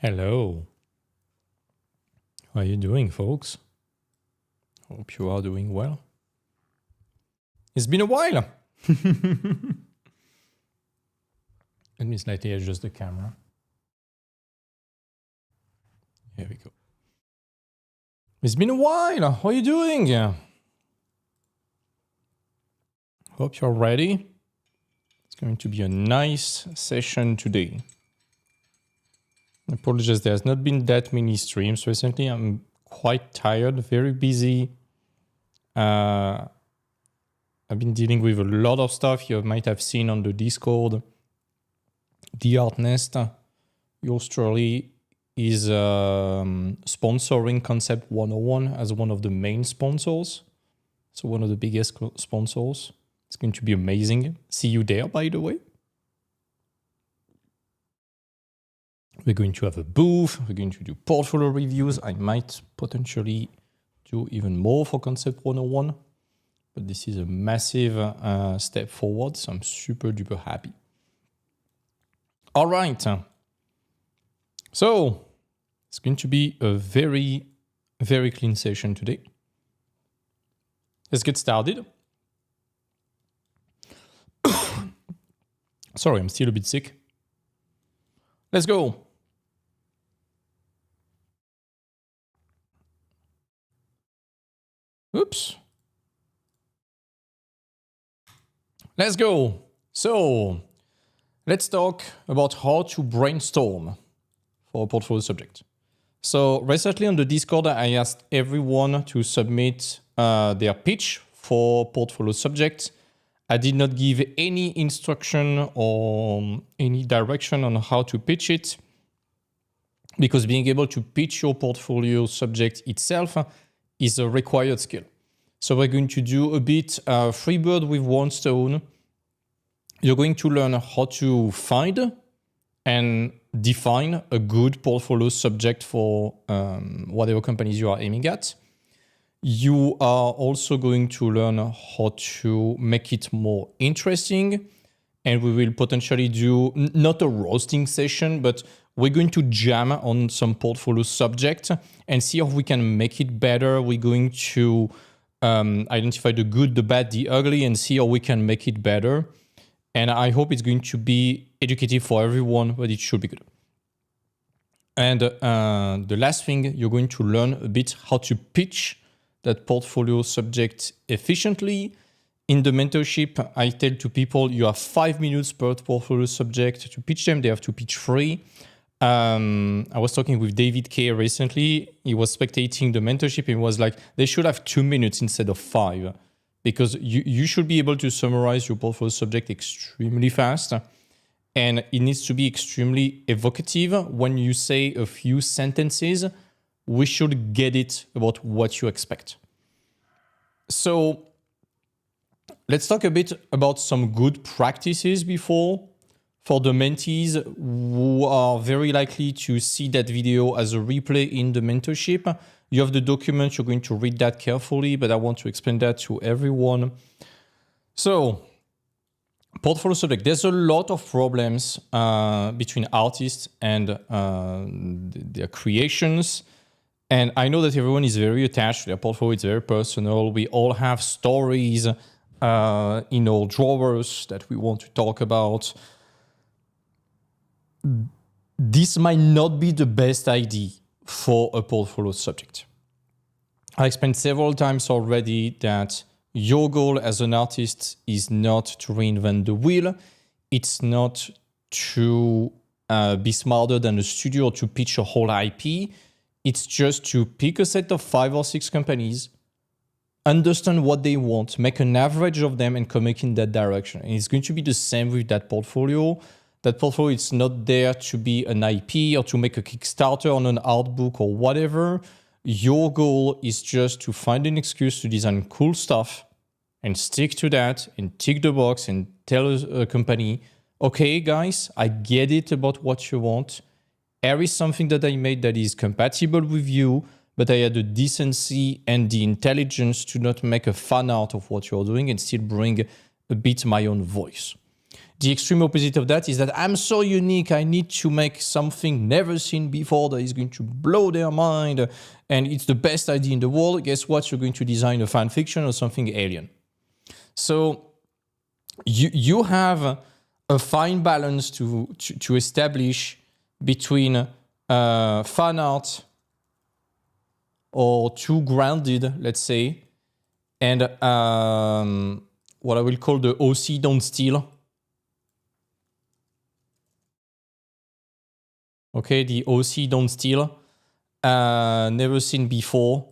Hello. How are you doing, folks? Hope you are doing well. It's been a while. Let me slightly adjust the camera. Here we go. It's been a while. How are you doing? Hope you're ready. It's going to be a nice session today. I apologize, there's not been that many streams recently. I'm quite tired, very busy. I've been dealing with a lot of stuff you might have seen on the Discord. The Art Nest, yours truly, is sponsoring Concept 101 as one of the main sponsors. So one of the biggest sponsors. It's going to be amazing. See you there, by the way. We're going to have a booth. We're going to do portfolio reviews. I might potentially do even more for Concept 101. But this is a massive step forward. So I'm super duper happy. All right. So it's going to be a very, very clean session today. Let's get started. Sorry, I'm still a bit sick. Let's go. Oops. Let's go. So let's talk about how to brainstorm for a portfolio subject. So recently on the Discord, I asked everyone to submit their pitch for portfolio subject. I did not give any instruction or any direction on how to pitch it, because being able to pitch your portfolio subject itself is a required skill. So we're going to do a bit free bird with one stone. You're going to learn how to find and define a good portfolio subject for whatever companies you are aiming at. You are also going to learn how to make it more interesting. And we will potentially do not a roasting session, but we're going to jam on some portfolio subject and see how we can make it better. We're going to identify the good, the bad, the ugly, and see how we can make it better. And I hope it's going to be educative for everyone, but it should be good. And the last thing, you're going to learn a bit how to pitch that portfolio subject efficiently. In the mentorship, I tell to people, you have 5 minutes per portfolio subject to pitch them. They have to pitch 3. I was talking with David K recently. He was spectating the mentorship and was like, they should have 2 minutes instead of 5, because you should be able to summarize your portfolio subject extremely fast. And it needs to be extremely evocative. When you say a few sentences, we should get it about what you expect. So let's talk a bit about some good practices before. For the mentees who are very likely to see that video as a replay in the mentorship, you have the document, you're going to read that carefully, but I want to explain that to everyone. So, portfolio subject, there's a lot of problems between artists and their creations. And I know that everyone is very attached to their portfolio, it's very personal. We all have stories in our drawers that we want to talk about. This might not be the best idea for a portfolio subject. I explained several times already that your goal as an artist is not to reinvent the wheel. It's not to be smarter than a studio or to pitch a whole IP. It's just to pick a set of 5 or 6 companies, understand what they want, make an average of them, and commit in that direction. And it's going to be the same with that portfolio. That portfolio is not there to be an IP or to make a Kickstarter on an art book or whatever. Your goal is just to find an excuse to design cool stuff and stick to that and tick the box and tell a company, okay, guys, I get it about what you want. Here is something that I made that is compatible with you, but I had the decency and the intelligence to not make a fan art of what you're doing and still bring a bit my own voice. The extreme opposite of that is that I'm so unique, I need to make something never seen before that is going to blow their mind, and it's the best idea in the world. Guess what? You're going to design a fan fiction or something alien. So you have a fine balance to establish between fan art or too grounded, let's say, and what I will call the OC don't steal. Okay, the OC don't steal. Never seen before.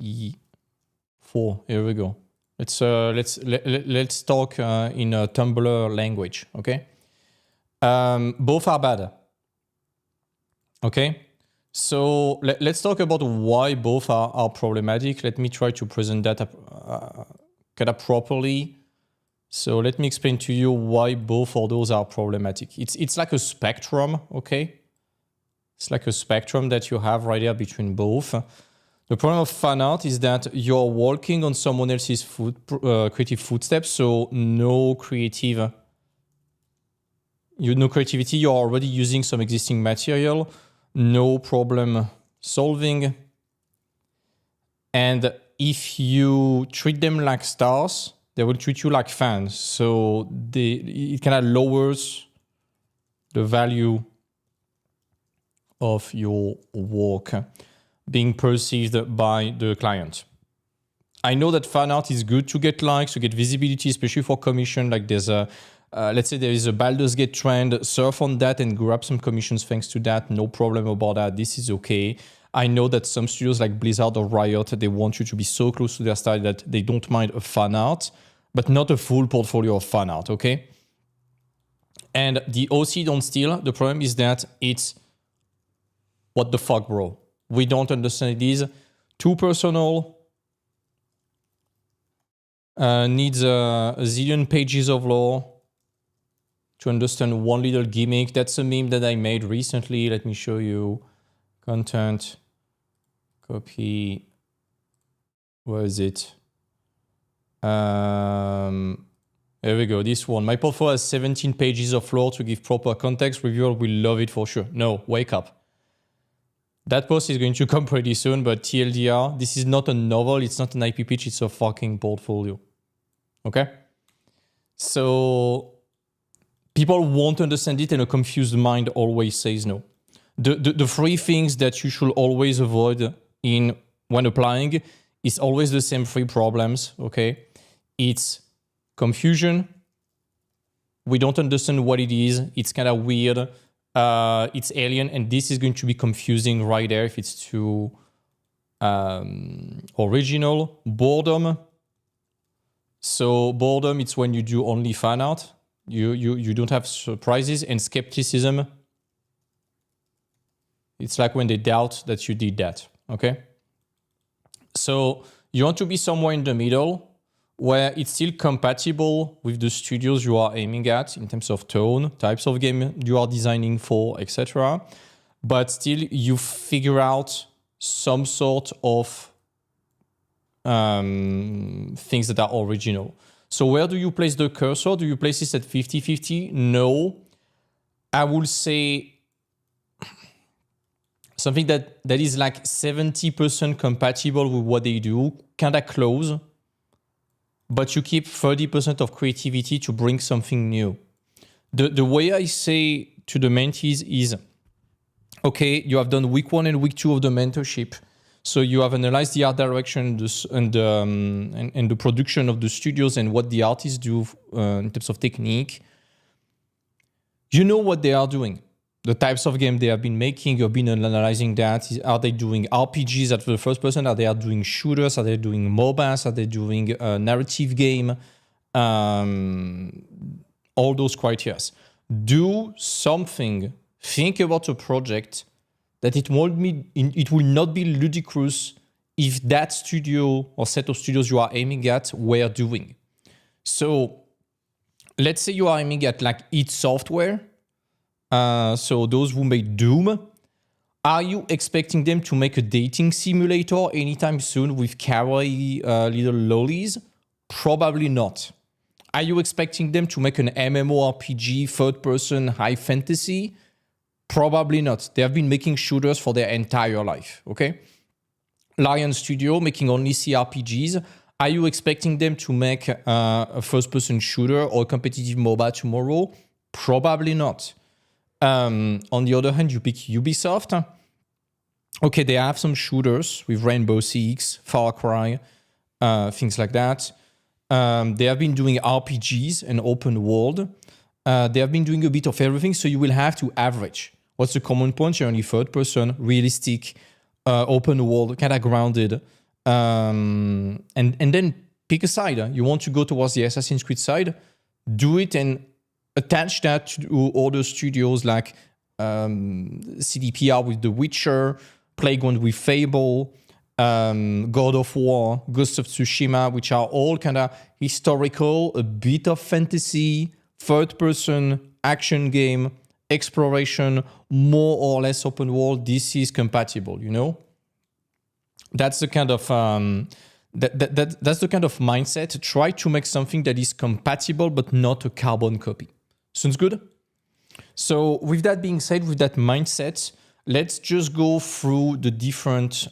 B4. Here we go. Let's talk in a Tumblr language. Okay. Both are bad. Okay. So let's talk about why both are problematic. Let me try to present that kind of properly. So let me explain to you why both of those are problematic. It's like a spectrum, okay? It's like a spectrum that you have right there between both. The problem of fan art is that you're walking on someone else's creative footsteps, so no creativity. You're already using some existing material, no problem solving. And if you treat them like stars, they will treat you like fans. So it kind of lowers the value of your work being perceived by the client. I know that fan art is good to get likes, to get visibility, especially for commission. Like there's a, let's say there is a Baldur's Gate trend, surf on that and grab some commissions thanks to that. No problem about that. This is okay. I know that some studios like Blizzard or Riot, they want you to be so close to their style that they don't mind a fan art, but not a full portfolio of fan art, okay? And the OC don't steal. The problem is that it's, what the fuck, bro? We don't understand it is too personal, needs a zillion pages of lore to understand one little gimmick. That's a meme that I made recently. Let me show you. Content, copy, where is it? There we go, this one. My portfolio has 17 pages of lore to give proper context. Reviewer will love it for sure. No, wake up. That post is going to come pretty soon, but TLDR, this is not a novel, it's not an IP pitch, it's a fucking portfolio. Okay? So people won't understand it and a confused mind always says no. The three things that you should always avoid when applying is always the same three problems, okay? It's confusion. We don't understand what it is. It's kind of weird. It's alien, and this is going to be confusing right there if it's too original. Boredom. So boredom, it's when you do only fan art. You don't have surprises. And skepticism, it's like when they doubt that you did that, okay? So you want to be somewhere in the middle where it's still compatible with the studios you are aiming at in terms of tone, types of game you are designing for, etc. But still you figure out some sort of things that are original. So where do you place the cursor? Do you place this at 50-50? No. I will say something that is like 70% compatible with what they do, kind of close, but you keep 30% of creativity to bring something new. The way I say to the mentees is, okay, you have done week 1 and week 2 of the mentorship. So you have analyzed the art direction and the production of the studios and what the artists do in terms of technique. You know what they are doing. The types of game they have been making, you've been analyzing that. Are they doing RPGs at the first person? Are they doing shooters? Are they doing MOBAs? Are they doing a narrative game? All those criteria. Do something. Think about a project that it will not be ludicrous if that studio or set of studios you are aiming at were doing. So let's say you are aiming at like id Software. So those who made Doom, are you expecting them to make a dating simulator anytime soon with kawaii little lollies? Probably not. Are you expecting them to make an MMORPG, third-person, high fantasy? Probably not. They have been making shooters for their entire life, okay? Lion Studio making only CRPGs. Are you expecting them to make a first-person shooter or a competitive MOBA tomorrow? Probably not. On the other hand, you pick Ubisoft. Okay, they have some shooters with Rainbow Six, Far Cry, things like that. They have been doing RPGs and open world. They have been doing a bit of everything, so you will have to average. What's the common point? You're only third person, realistic, open world, kind of grounded. And then pick a side. You want to go towards the Assassin's Creed side, do it and attach that to other studios like CDPR with The Witcher, Plague One with Fable, God of War, Ghost of Tsushima, which are all kind of historical, a bit of fantasy, third-person action game, exploration, more or less open world. This is compatible, you know? That's the kind of that's the kind of mindset. Try to make something that is compatible but not a carbon copy. Sounds good? So with that being said, with that mindset, let's just go through the different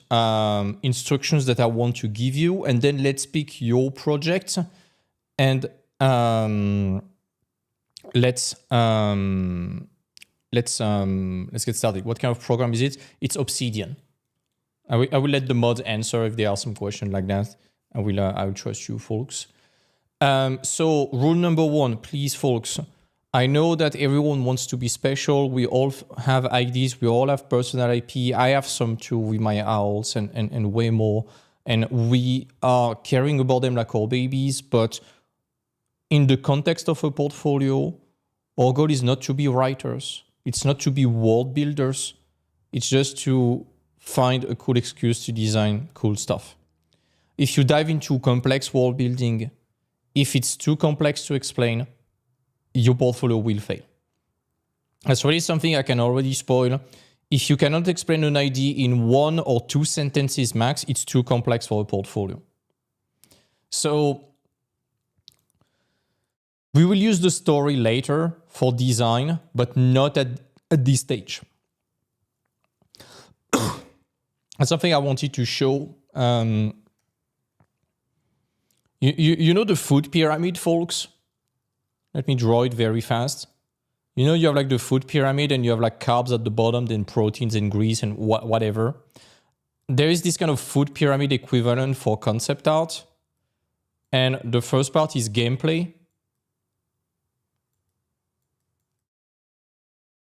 instructions that I want to give you, and then let's pick your project and let's let's get started. What kind of program is it? It's Obsidian. I will let the mods answer if there are some questions like that. I will trust you, folks. So rule number 1, please, folks. I know that everyone wants to be special. We all have IDs. We all have personal IP. I have some too with my owls and way more. And we are caring about them like our babies. But in the context of a portfolio, our goal is not to be writers. It's not to be world builders. It's just to find a cool excuse to design cool stuff. If you dive into complex world building, if it's too complex to explain, your portfolio will fail. That's really something I can already spoil. If you cannot explain an idea in 1 or 2 sentences max, it's too complex for a portfolio. So we will use the story later for design, but not at this stage. That's something I wanted to show. You know the food pyramid, folks? Let me draw it very fast. You know, you have like the food pyramid and you have like carbs at the bottom, then proteins and grease and whatever. There is this kind of food pyramid equivalent for concept art. And the first part is gameplay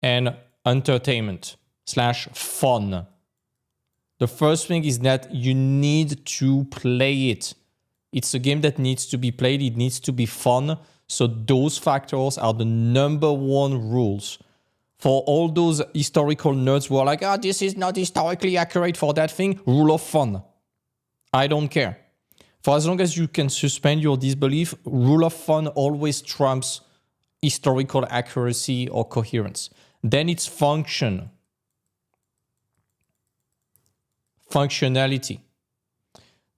and entertainment/fun. The first thing is that you need to play it. It's a game that needs to be played. It needs to be fun. So those factors are the number 1 rules. For all those historical nerds who are like, this is not historically accurate for that thing, rule of fun. I don't care. For as long as you can suspend your disbelief, rule of fun always trumps historical accuracy or coherence. Then it's functionality.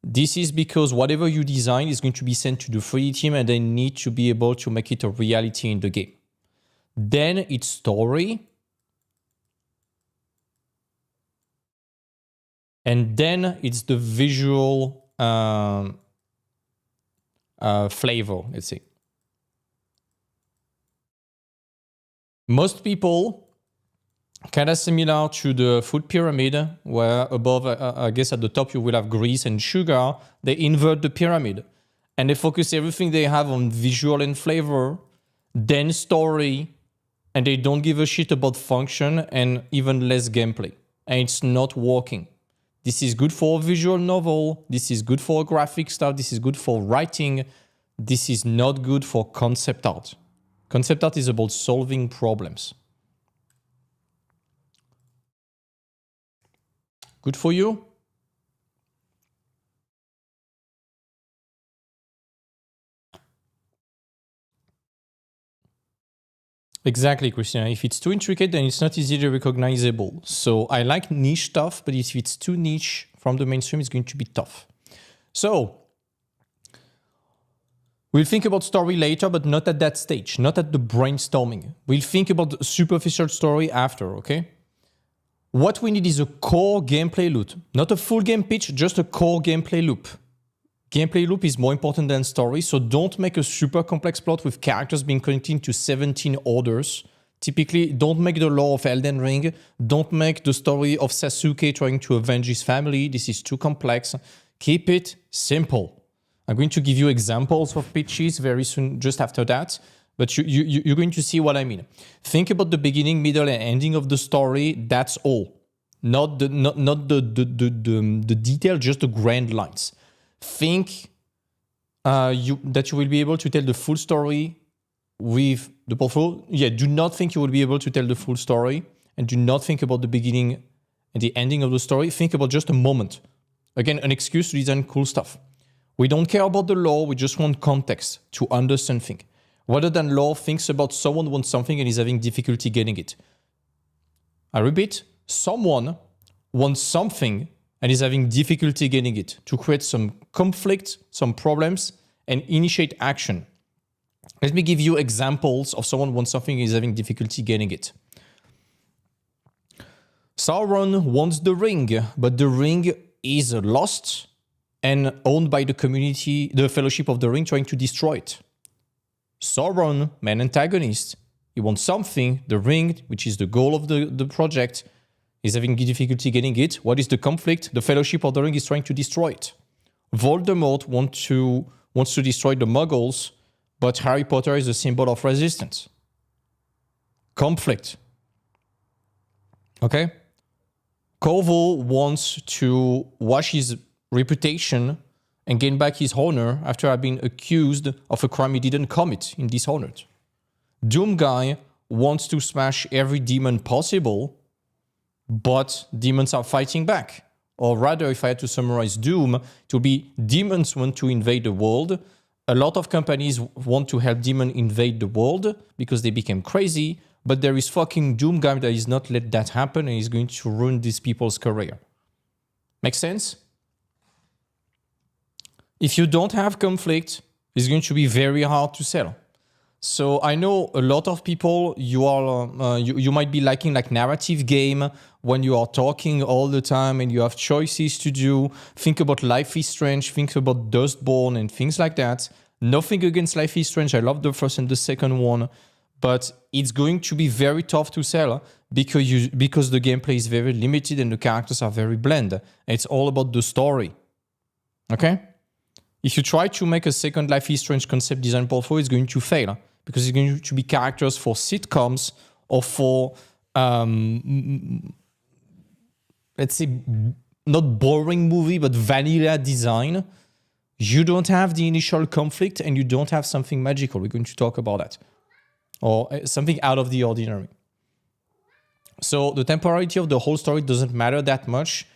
This is because whatever you design is going to be sent to the 3D team and they need to be able to make it a reality in the game. Then it's story. And then it's the visual flavor, let's say. Most people, kind of similar to the food pyramid, where above, I guess at the top, you will have grease and sugar. They invert the pyramid and they focus everything they have on visual and flavor, then story, and they don't give a shit about function and even less gameplay. And it's not working. This is good for a visual novel. This is good for graphic stuff. This is good for writing. This is not good for concept art. Concept art is about solving problems. Good for you? Exactly, Christina. If it's too intricate, then it's not easily recognizable. So I like niche stuff, but if it's too niche from the mainstream, it's going to be tough. So we'll think about story later, but not at that stage, not at the brainstorming. We'll think about the superficial story after, okay? What we need is a core gameplay loop, not a full game pitch, just a core gameplay loop. Gameplay loop is more important than story, so don't make a super complex plot with characters being connected to 17 orders. Typically, don't make the lore of Elden Ring. Don't make the story of Sasuke trying to avenge his family. This is too complex. Keep it simple. I'm going to give you examples of pitches very soon, just after that. But you're going to see what I mean. Think about the beginning, middle, and ending of the story. That's all. Not the detail, just the grand lines. Think that you will be able to tell the full story with the portfolio. Yeah, do not think you will be able to tell the full story. And do not think about the beginning and the ending of the story. Think about just a moment. Again, an excuse to design cool stuff. We don't care about the lore. We just want context to understand things. Rather than lore, thinks about someone wants something and is having difficulty getting it. I repeat, someone wants something and is having difficulty getting it to create some conflict, some problems, and initiate action. Let me give you examples of someone wants something and is having difficulty getting it. Sauron wants the ring, but the ring is lost and owned by the community, the Fellowship of the Ring, trying to destroy it. Sauron, main antagonist, He wants something, the ring, which is the goal of the project, is having difficulty getting it. What is the conflict? The Fellowship of the Ring is trying to destroy it. Voldemort wants to destroy the Muggles, but Harry Potter is a symbol of resistance. Conflict. Okay? Corvo wants to wash his reputation and gain back his honor after having been accused of a crime he didn't commit in Dishonored. Doom Guy wants to smash every demon possible, but demons are fighting back. Or rather, if I had to summarize Doom, it will be demons want to invade the world. A lot of companies want to help demons invade the world because they became crazy, but there is fucking Doom Guy that is not let that happen and is going to ruin these people's career. Make sense? If you don't have conflict, it's going to be very hard to sell. So I know a lot of people, you might be liking like narrative game when you are talking all the time and you have choices to do. Think about Life is Strange, think about Dustborn and things like that. Nothing against Life is Strange. I love the first and the second one, but it's going to be very tough to sell because the gameplay is very limited and the characters are very bland. It's all about the story. Okay? If you try to make a second Life is Strange concept design portfolio, it's going to fail because it's going to be characters for sitcoms or for, let's say, not boring movie, but vanilla design. You don't have the initial conflict and you don't have something magical. We're going to talk about that. Or something out of the ordinary. So the temporality of the whole story doesn't matter that much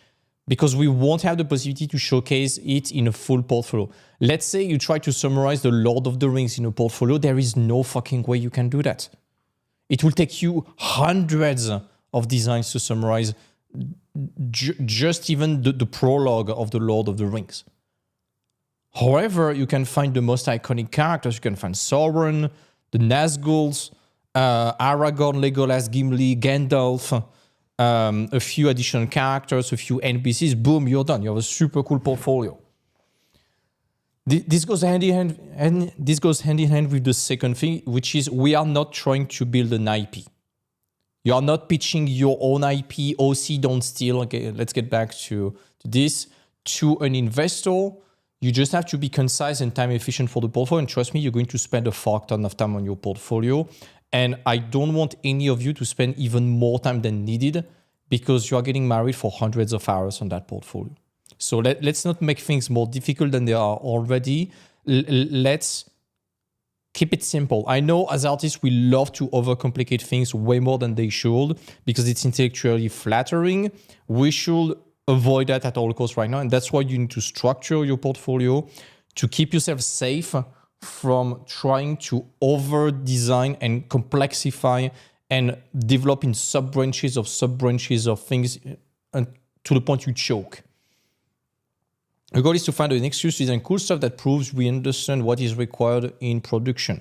because we won't have the possibility to showcase it in a full portfolio. Let's say you try to summarize the Lord of the Rings in a portfolio. There is no fucking way you can do that. It will take you hundreds of designs to summarize just even the prologue of the Lord of the Rings. However, you can find the most iconic characters. You can find Sauron, the Nazguls, Aragorn, Legolas, Gimli, Gandalf, a few additional characters, a few NPCs. Boom, you're done. You have a super cool portfolio. This goes hand in hand, and this goes hand in hand with the second thing, which is we are not trying to build an IP. You are not pitching your own IP. OC, don't steal. Okay, let's get back to this. To an investor, you just have to be concise and time efficient for the portfolio. And trust me, you're going to spend a fuck ton of time on your portfolio. And I don't want any of you to spend even more time than needed because you are getting married for hundreds of hours on that portfolio. So let's not make things more difficult than they are already. Let's keep it simple. I know as artists, we love to overcomplicate things way more than they should because it's intellectually flattering. We should avoid that at all costs right now. And that's why you need to structure your portfolio to keep yourself safe from trying to over-design and complexify and develop in sub-branches of things to the point you choke. The goal is to find an excuse to design cool stuff that proves we understand what is required in production.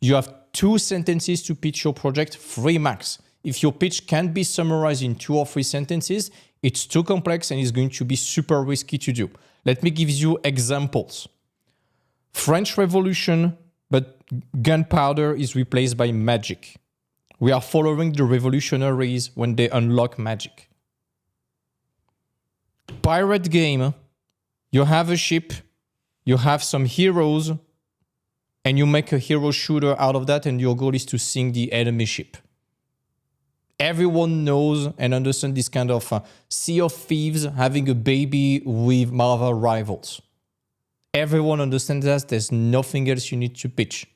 You have 2 sentences to pitch your project, 3 max. If your pitch can't be summarized in 2 or 3 sentences, it's too complex and it's going to be super risky to do. Let me give you examples. French Revolution, but gunpowder is replaced by magic. We are following the revolutionaries when they unlock magic. Pirate game, you have a ship, you have some heroes, and you make a hero shooter out of that, and your goal is to sink the enemy ship. Everyone knows and understands this kind of Sea of Thieves having a baby with Marvel Rivals. Everyone understands that. There's nothing else you need to pitch.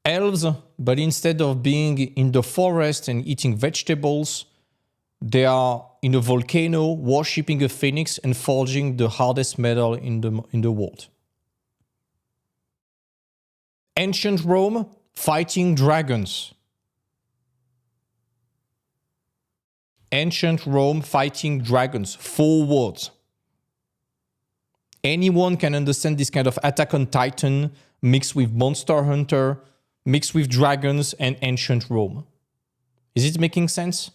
Elves, but instead of being in the forest and eating vegetables, they are in a volcano, worshipping a phoenix and forging the hardest metal in the world. Ancient Rome, fighting dragons. Ancient Rome, fighting dragons. 4 words. Anyone can understand this kind of Attack on Titan mixed with Monster Hunter, mixed with dragons and ancient Rome. Is it making sense?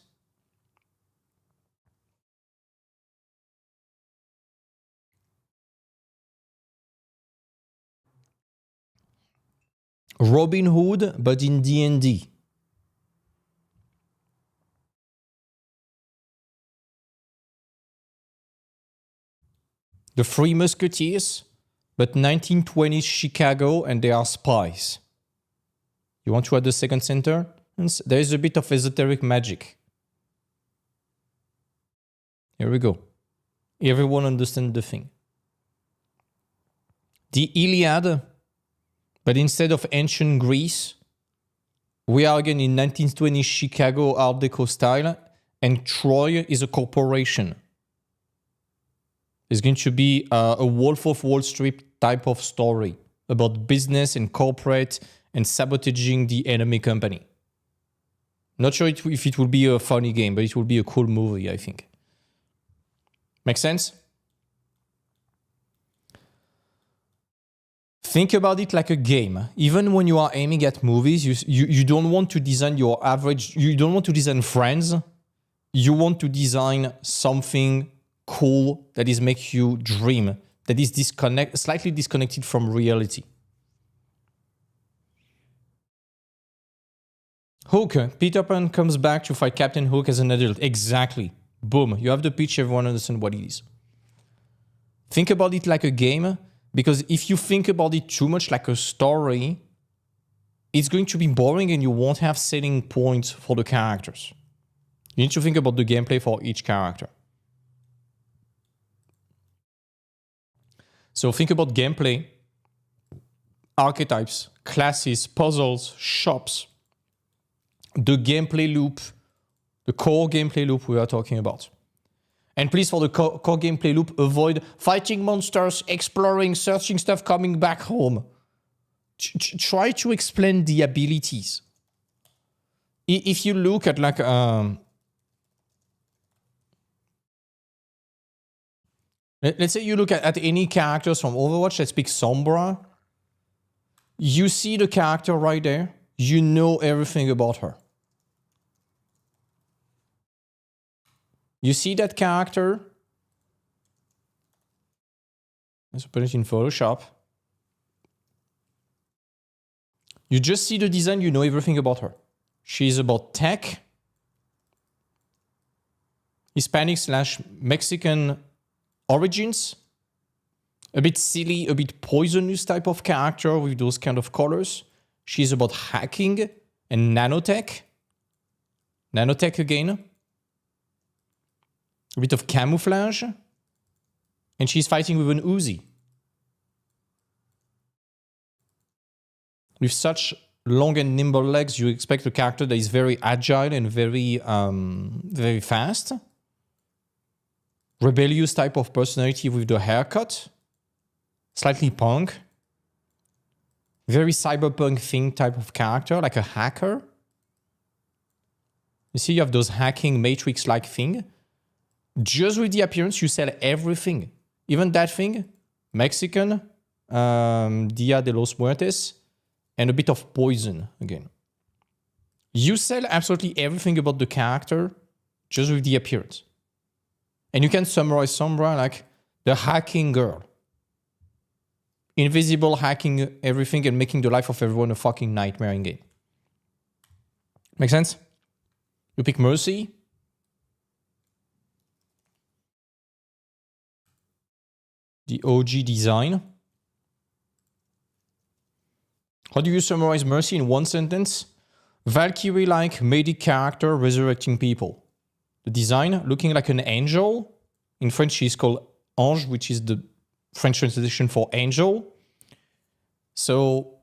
Robin Hood, but in D&D. The Three Musketeers, but 1920s Chicago, and they are spies. You want to add the second sentence? There is a bit of esoteric magic. Here we go. Everyone understands the thing. The Iliad, but instead of ancient Greece, we are again in 1920s Chicago Art Deco style, and Troy is a corporation. It's going to be a Wolf of Wall Street type of story about business and corporate and sabotaging the enemy company. Not sure if it will be a funny game, but it will be a cool movie, I think. Make sense? Think about it like a game. Even when you are aiming at movies, you don't want to design your average, you don't want to design Friends. You want to design something cool that is make you dream, that is slightly disconnected from reality. Hook. Peter Pan comes back to fight Captain Hook as an adult. Exactly. Boom. You have the pitch, everyone understands what it is. Think about it like a game, because if you think about it too much like a story, it's going to be boring and you won't have selling points for the characters. You need to think about the gameplay for each character. So think about gameplay, archetypes, classes, puzzles, shops, the gameplay loop, the core gameplay loop we are talking about. And please, for the core gameplay loop, avoid fighting monsters, exploring, searching stuff, coming back home. Try to explain the abilities. If you look at like... let's say you look at any characters from Overwatch. Let's pick Sombra. You see the character right there. You know everything about her. You see that character. Let's put it in Photoshop. You just see the design, you know everything about her. She's about tech, Hispanic/Mexican origins, a bit silly, a bit poisonous type of character with those kind of colors. She's about hacking and nanotech. Nanotech again. A bit of camouflage. And she's fighting with an Uzi. With such long and nimble legs, you expect a character that is very agile and very fast. Rebellious type of personality with the haircut. Slightly punk. Very cyberpunk thing type of character, like a hacker. You see, you have those hacking Matrix-like thing. Just with the appearance, you sell everything. Even that thing, Mexican, Dia de los Muertes, and a bit of poison again. You sell absolutely everything about the character just with the appearance. And you can summarize Sombra like the hacking girl. Invisible, hacking everything and making the life of everyone a fucking nightmare in game. Make sense? You pick Mercy. The OG design. How do you summarize Mercy in one sentence? Valkyrie-like medic character resurrecting people. The design, looking like an angel. In French, she's called Ange, which is the French translation for angel. So,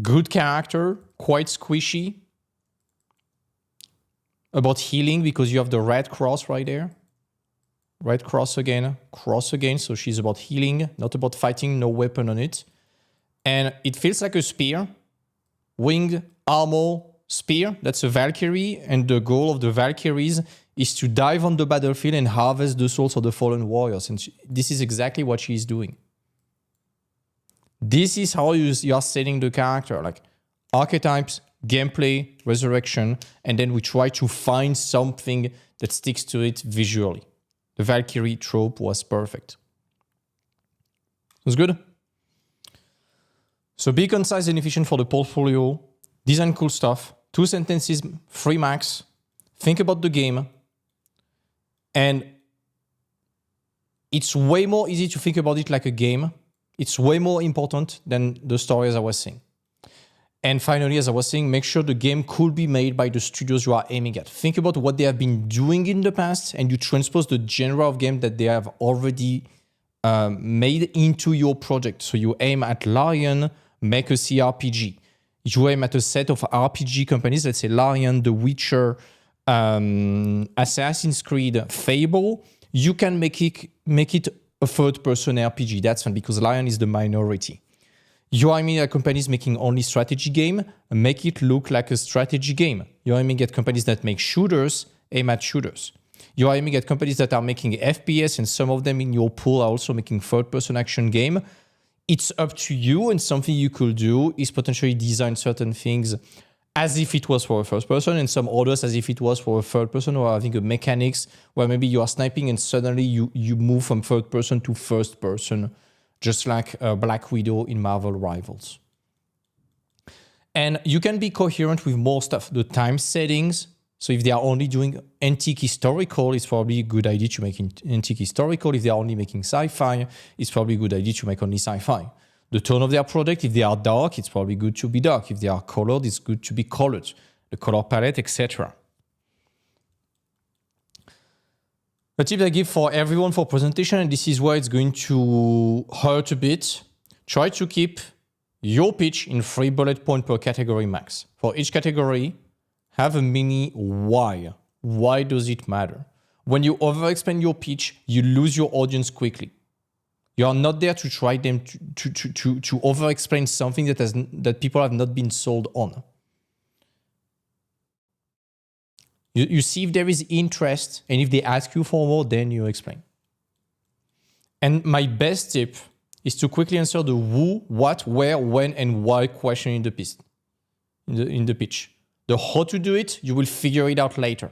good character, quite squishy. About healing, because you have the red cross right there. Red cross again, so she's about healing, not about fighting, no weapon on it. And it feels like a spear. Winged armor spear, that's a Valkyrie, and the goal of the Valkyries is to dive on the battlefield and harvest the souls of the fallen warriors. And this is exactly what she's doing. This is how you are setting the character, like archetypes, gameplay, resurrection, and then we try to find something that sticks to it visually. The Valkyrie trope was perfect. It was good. So be concise and efficient for the portfolio, design cool stuff, 2 sentences, 3 max, think about the game, and it's way more easy to think about it like a game. It's way more important than the story, as I was saying. And finally, as I was saying, make sure the game could be made by the studios you are aiming at. Think about what they have been doing in the past, and you transpose the genre of game that they have already made into your project. So you aim at Larian, make a CRPG. You aim at a set of RPG companies, let's say Larian, The Witcher, Assassin's Creed, Fable. You can make it a third-person RPG. That's fine because Larian is the minority. You're aiming at companies making only strategy game, make it look like a strategy game. You're aiming at companies that make shooters, aim at shooters. You're aiming at companies that are making FPS, and some of them in your pool are also making third-person action game. It's up to you, and something you could do is potentially design certain things as if it was for a first person, and some others as if it was for a third person, or having a mechanics where maybe you are sniping and suddenly you move from third person to first person, just like Black Widow in Marvel Rivals. And you can be coherent with more stuff. The time settings, so if they are only doing antique historical, it's probably a good idea to make antique historical. If they are only making sci-fi, it's probably a good idea to make only sci-fi. The tone of their product, if they are dark, it's probably good to be dark. If they are colored, it's good to be colored. The color palette, etc. A tip I give for everyone for presentation, and this is where it's going to hurt a bit, try to keep your pitch in 3 bullet points per category max. For each category, have a mini why. Why does it matter? When you over-explain your pitch, you lose your audience quickly. You are not there to try them to over-explain something that people have not been sold on. You see if there is interest, and if they ask you for more, then you explain. And my best tip is to quickly answer the who, what, where, when, and why question in the pitch. The how to do it, you will figure it out later.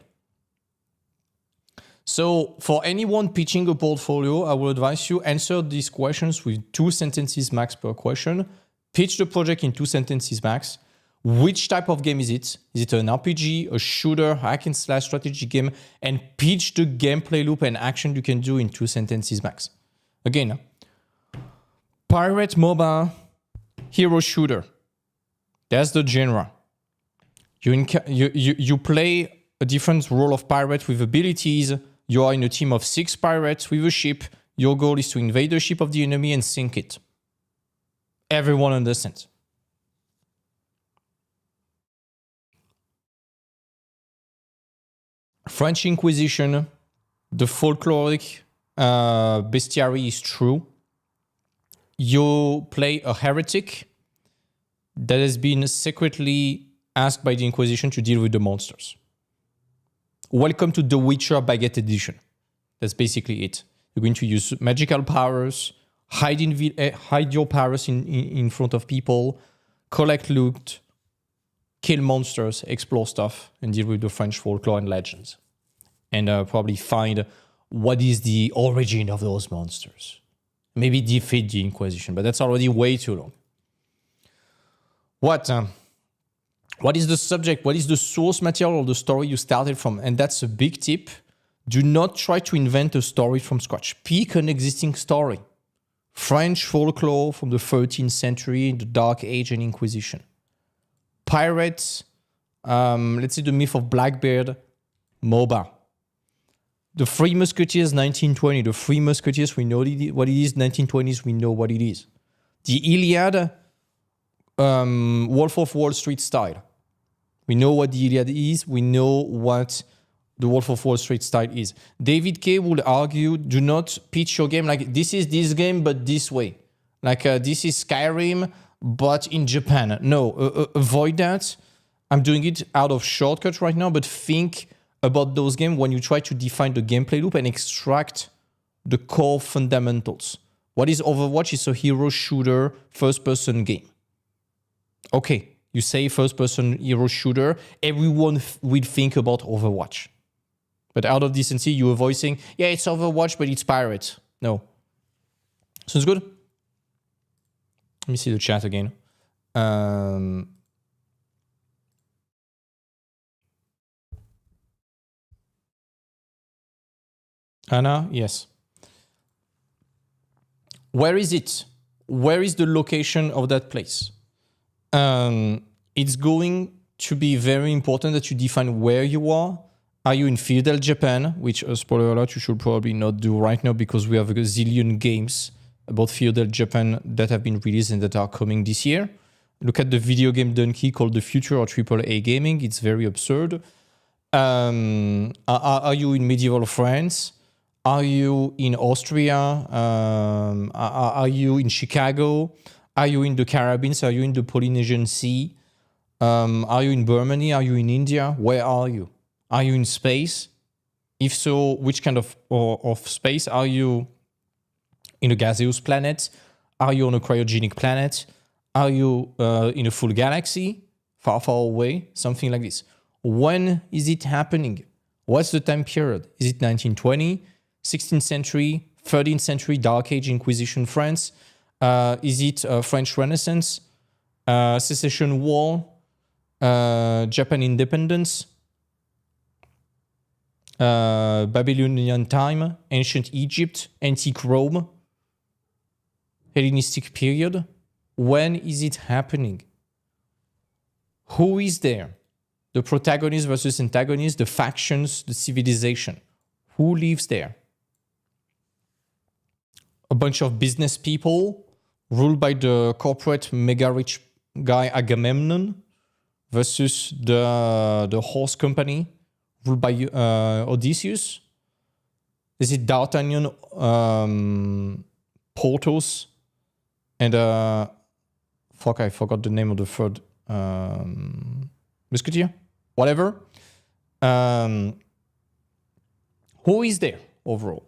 So for anyone pitching a portfolio, I will advise you answer these questions with 2 sentences max per question. Pitch the project in 2 sentences max. Which type of game is it? Is it an RPG, a shooter, hack and slash strategy game? And pitch the gameplay loop and action you can do in 2 sentences max. Again, pirate MOBA, hero shooter. That's the genre. You play a different role of pirate with abilities. You are in a team of 6 pirates with a ship. Your goal is to invade the ship of the enemy and sink it. Everyone understands. French Inquisition, the folkloric bestiary is true. You play a heretic that has been secretly asked by the Inquisition to deal with the monsters. Welcome to The Witcher Baguette Edition. That's basically it. You're going to use magical powers, hide your powers in front of people, collect loot, kill monsters, explore stuff, and deal with the French folklore and legends. And probably find what is the origin of those monsters. Maybe defeat the Inquisition, but that's already way too long. What is the subject? What is the source material of the story you started from? And that's a big tip. Do not try to invent a story from scratch. Pick an existing story. French folklore from the 13th century, the Dark Age and Inquisition. Pirates, let's say the myth of Blackbeard, MOBA. The Three Musketeers, 1920. The Three Musketeers, we know what it is. 1920s, we know what it is. The Iliad, Wolf of Wall Street style. We know what the Iliad is. We know what the Wolf of Wall Street style is. David Kay would argue, do not pitch your game like this is this game, but this way. Like this is Skyrim, but in Japan. No, avoid that. I'm doing it out of shortcut right now, but think about those games when you try to define the gameplay loop and extract the core fundamentals. What is Overwatch? It's a hero shooter first-person game. Okay, you say first-person hero shooter, everyone will think about Overwatch. But out of decency, you avoid saying, yeah, it's Overwatch, but it's pirate. No. Sounds good? Let me see the chat again. Um, Anna, yes. Where is it? Where is the location of that place? It's going to be very important that you define where you are. Are you in feudal Japan? Which, spoiler alert, you should probably not do right now because we have a zillion games about feudal Japan that have been released and that are coming this year. Look at the video game donkey called The Future or AAA Gaming. It's very absurd. Are you in medieval France? Are you in Austria? Are you in Chicago? Are you in the Caribbean? Are you in the Polynesian Sea? Are you in Burmany? Are you in India? Where are you? Are you in space? If so, which kind of space? Are you in a gaseous planet? Are you on a cryogenic planet? Are you in a full galaxy? Far, far away? Something like this. When is it happening? What's the time period? Is it 1920, 16th century, 13th century, Dark Age, Inquisition France? Is it French Renaissance, Secession War, Japan independence, Babylonian time, ancient Egypt, antique Rome, Hellenistic period? When is it happening? Who is there? The protagonist versus antagonist, the factions, the civilization. Who lives there? A bunch of business people ruled by the corporate mega rich guy Agamemnon versus the horse company ruled by Odysseus. Is it D'Artagnan, Porthos, and fuck, I forgot the name of the third musketeer? Whatever. Who is there overall?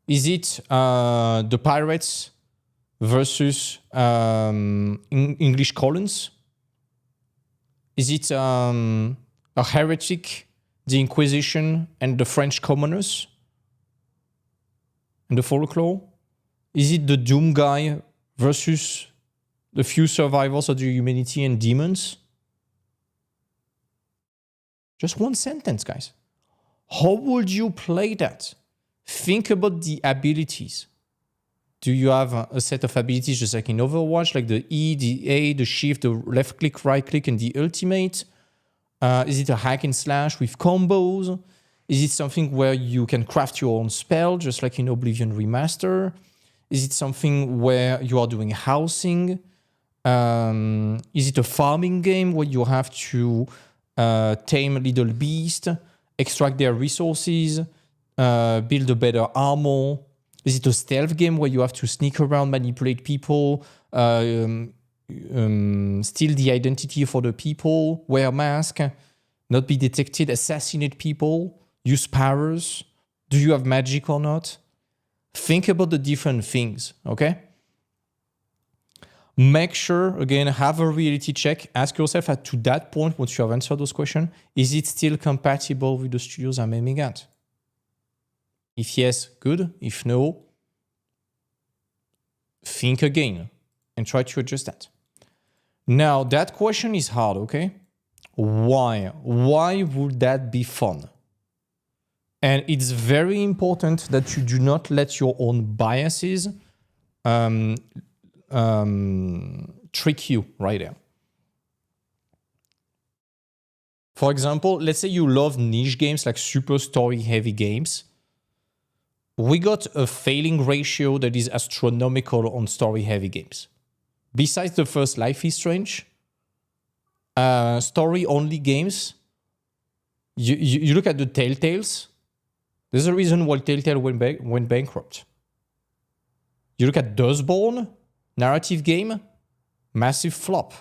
Is it the pirates versus English colons? Is it a heretic, the Inquisition, and the French commoners? And the folklore? Is it the doom guy versus the few survivors of the humanity and demons? Just one sentence, guys. How would you play that? Think about the abilities. Do you have a set of abilities just like in Overwatch, like the E, the A, the shift, the left click, right click, and the ultimate? Is it a hack and slash with combos? Is it something where you can craft your own spell, just like in Oblivion Remaster? Is it something where you are doing housing? Is it a farming game where you have to tame a little beast, extract their resources, build a better armor? Is it a stealth game where you have to sneak around, manipulate people, steal the identity for the people, wear a mask, not be detected, assassinate people, use powers? Do you have magic or not? Think about the different things, okay? Make sure, again, have a reality check. Ask yourself to that point, once you have answered those questions, is it still compatible with the studios I'm aiming at? If yes, good. If no, think again and try to adjust that. Now, that question is hard, okay? Why? Why would that be fun? And it's very important that you do not let your own biases trick you right there. For example, let's say you love niche games like super story-heavy games. We got a failing ratio that is astronomical on story-heavy games. Besides the first Life is Strange, story-only games, you look at the Telltales. There's a reason why Telltale went bankrupt. You look at Dustborn, narrative game, massive flop.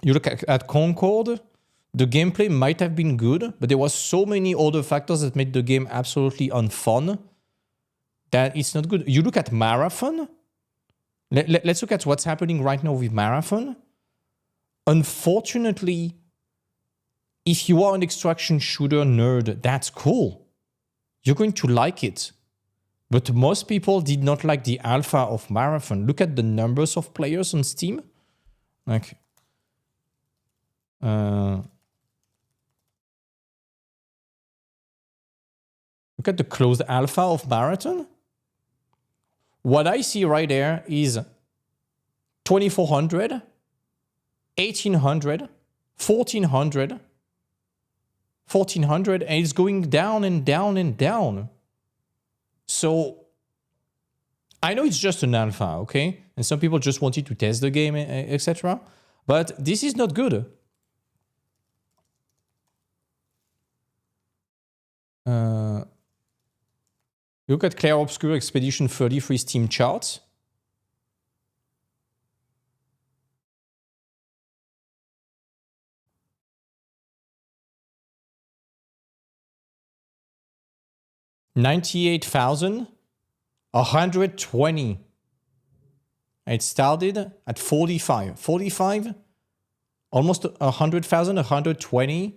You look at Concord, the gameplay might have been good, but there was so many other factors that made the game absolutely unfun that it's not good. You look at Marathon. Let's look at what's happening right now with Marathon. Unfortunately, if you are an extraction shooter nerd, that's cool. You're going to like it. But most people did not like the alpha of Marathon. Look at the numbers of players on Steam. Like, look at the closed alpha of Marathon. What I see right there is 2400, 1800, 1400, 1400, and it's going down and down and down. So I know it's just an alpha, okay? And some people just wanted to test the game, etc. But this is not good. Look at Clair Obscure Expedition 33 Steam charts. $98,000, 120. It started at 45. 45, almost 100,000, 120.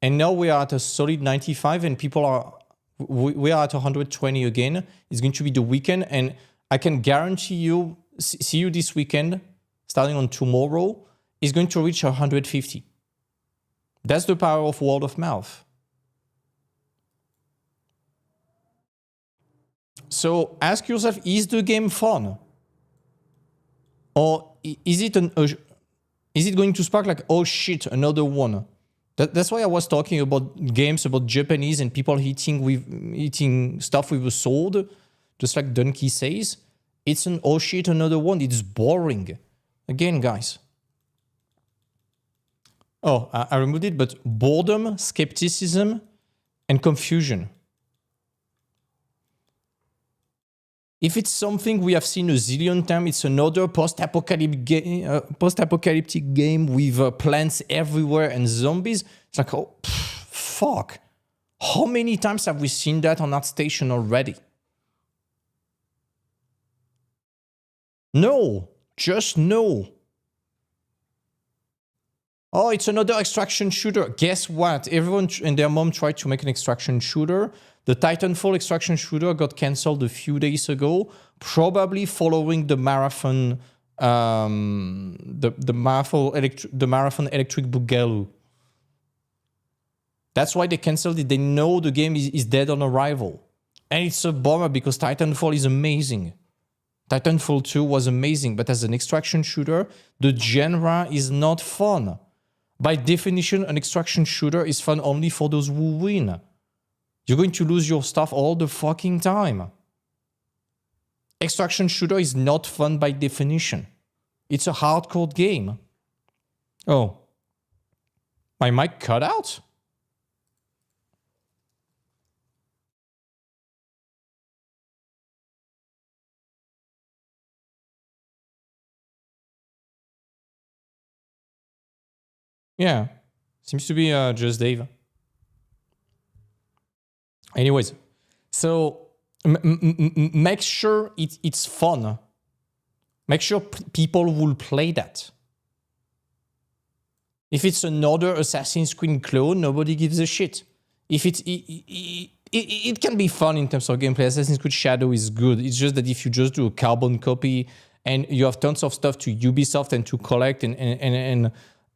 And now we are at a solid 95 and people are, we are at 120 again. It's going to be the weekend and I can guarantee you, see you this weekend, starting on tomorrow, is going to reach 150. That's the power of word of mouth. So ask yourself, is the game fun? Or is it going to spark like, oh shit, another one? That's why I was talking about games about Japanese and people eating stuff with a sword, just like Donkey says. It's an oh shit, another one. It's boring. Again, guys. Oh, I removed it, but boredom, skepticism, and confusion. If it's something we have seen a zillion times, it's another post-apocalyptic game with plants everywhere and zombies. It's like, oh, fuck. How many times have we seen that on ArtStation already? No, just no. Oh, it's another extraction shooter. Guess what? Everyone and their mom tried to make an extraction shooter. The Titanfall extraction shooter got cancelled a few days ago, probably following the Marathon, the Marathon Electric Boogaloo. That's why they cancelled it. They know the game is dead on arrival. And it's a bummer because Titanfall is amazing. Titanfall 2 was amazing, but as an extraction shooter, the genre is not fun. By definition, an extraction shooter is fun only for those who win. You're going to lose your stuff all the fucking time. Extraction shooter is not fun by definition. It's a hardcore game. Oh. My mic cut out? Yeah. Seems to be just Dave. Anyways, so make sure it's fun. Make sure people will play that. If it's another Assassin's Creed clone, nobody gives a shit. If it can be fun in terms of gameplay. Assassin's Creed Shadow is good. It's just that if you just do a carbon copy and you have tons of stuff to Ubisoft and to collect and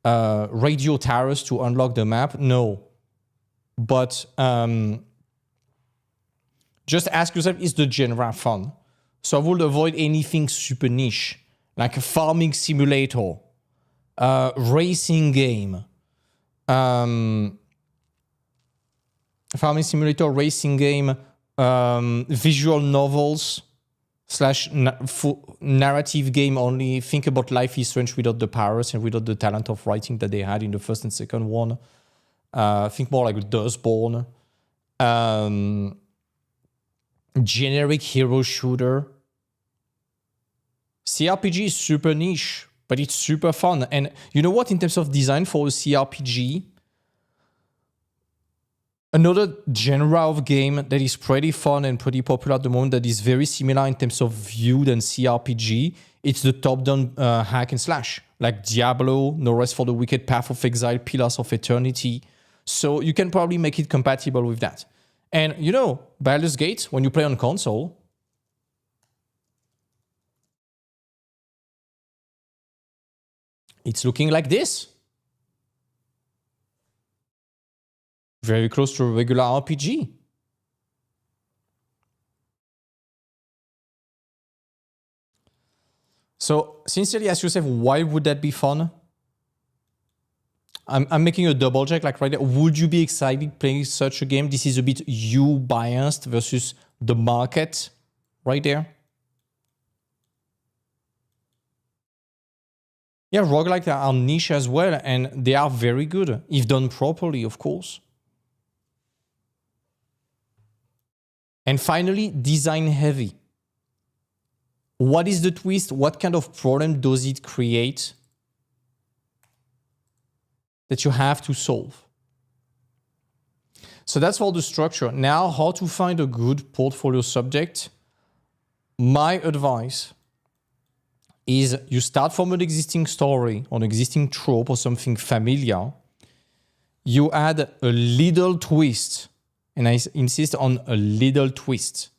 radio towers to unlock the map, no. But just ask yourself, is the genre fun? So I would avoid anything super niche, like a farming simulator, racing game, farming simulator, racing game, visual novels / narrative game only. Think about Life is Strange without the powers and without the talent of writing that they had in the first and second one. Think more like Dustborn. Generic hero shooter. CRPG is super niche, but it's super fun. And you know what? In terms of design for a CRPG, another genre of game that is pretty fun and pretty popular at the moment that is very similar in terms of view than CRPG, it's the top-down hack and slash, like Diablo, No Rest for the Wicked, Path of Exile, Pillars of Eternity. So you can probably make it compatible with that. And you know, Baldur's Gate, when you play on console, it's looking like this. Very close to a regular RPG. So sincerely ask yourself, why would that be fun? I'm making a double check like right there. Would you be excited playing such a game? This is a bit you biased versus the market right there. Yeah, roguelike are niche as well, and they are very good if done properly, of course. And finally, design heavy. What is the twist? What kind of problem does it create that you have to solve? So that's all the structure. Now, how to find a good portfolio subject? My advice is you start from an existing story or an existing trope or something familiar. You add a little twist, and I insist on a little twist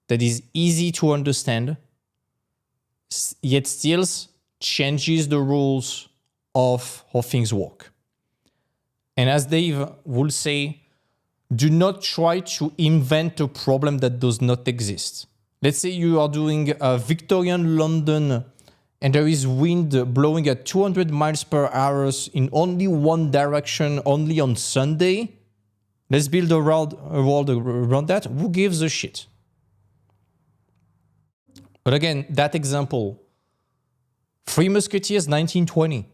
that is easy to understand, yet still changes the rules of how things work. And as Dave would say, do not try to invent a problem that does not exist. Let's say you are doing a Victorian London and there is wind blowing at 200 miles per hour in only one direction, only on Sunday. Let's build a world around that. Who gives a shit? But again, that example, Three Musketeers, 1920.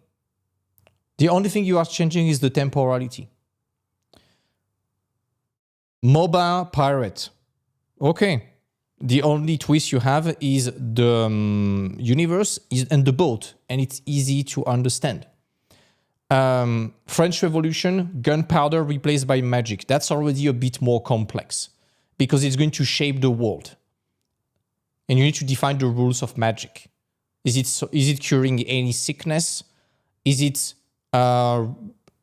The only thing you are changing is the temporality. Mobile pirate. Okay. The only twist you have is the universe and the boat, and it's easy to understand. French Revolution, gunpowder replaced by magic. That's already a bit more complex because it's going to shape the world. And you need to define the rules of magic. Is it curing any sickness? Is it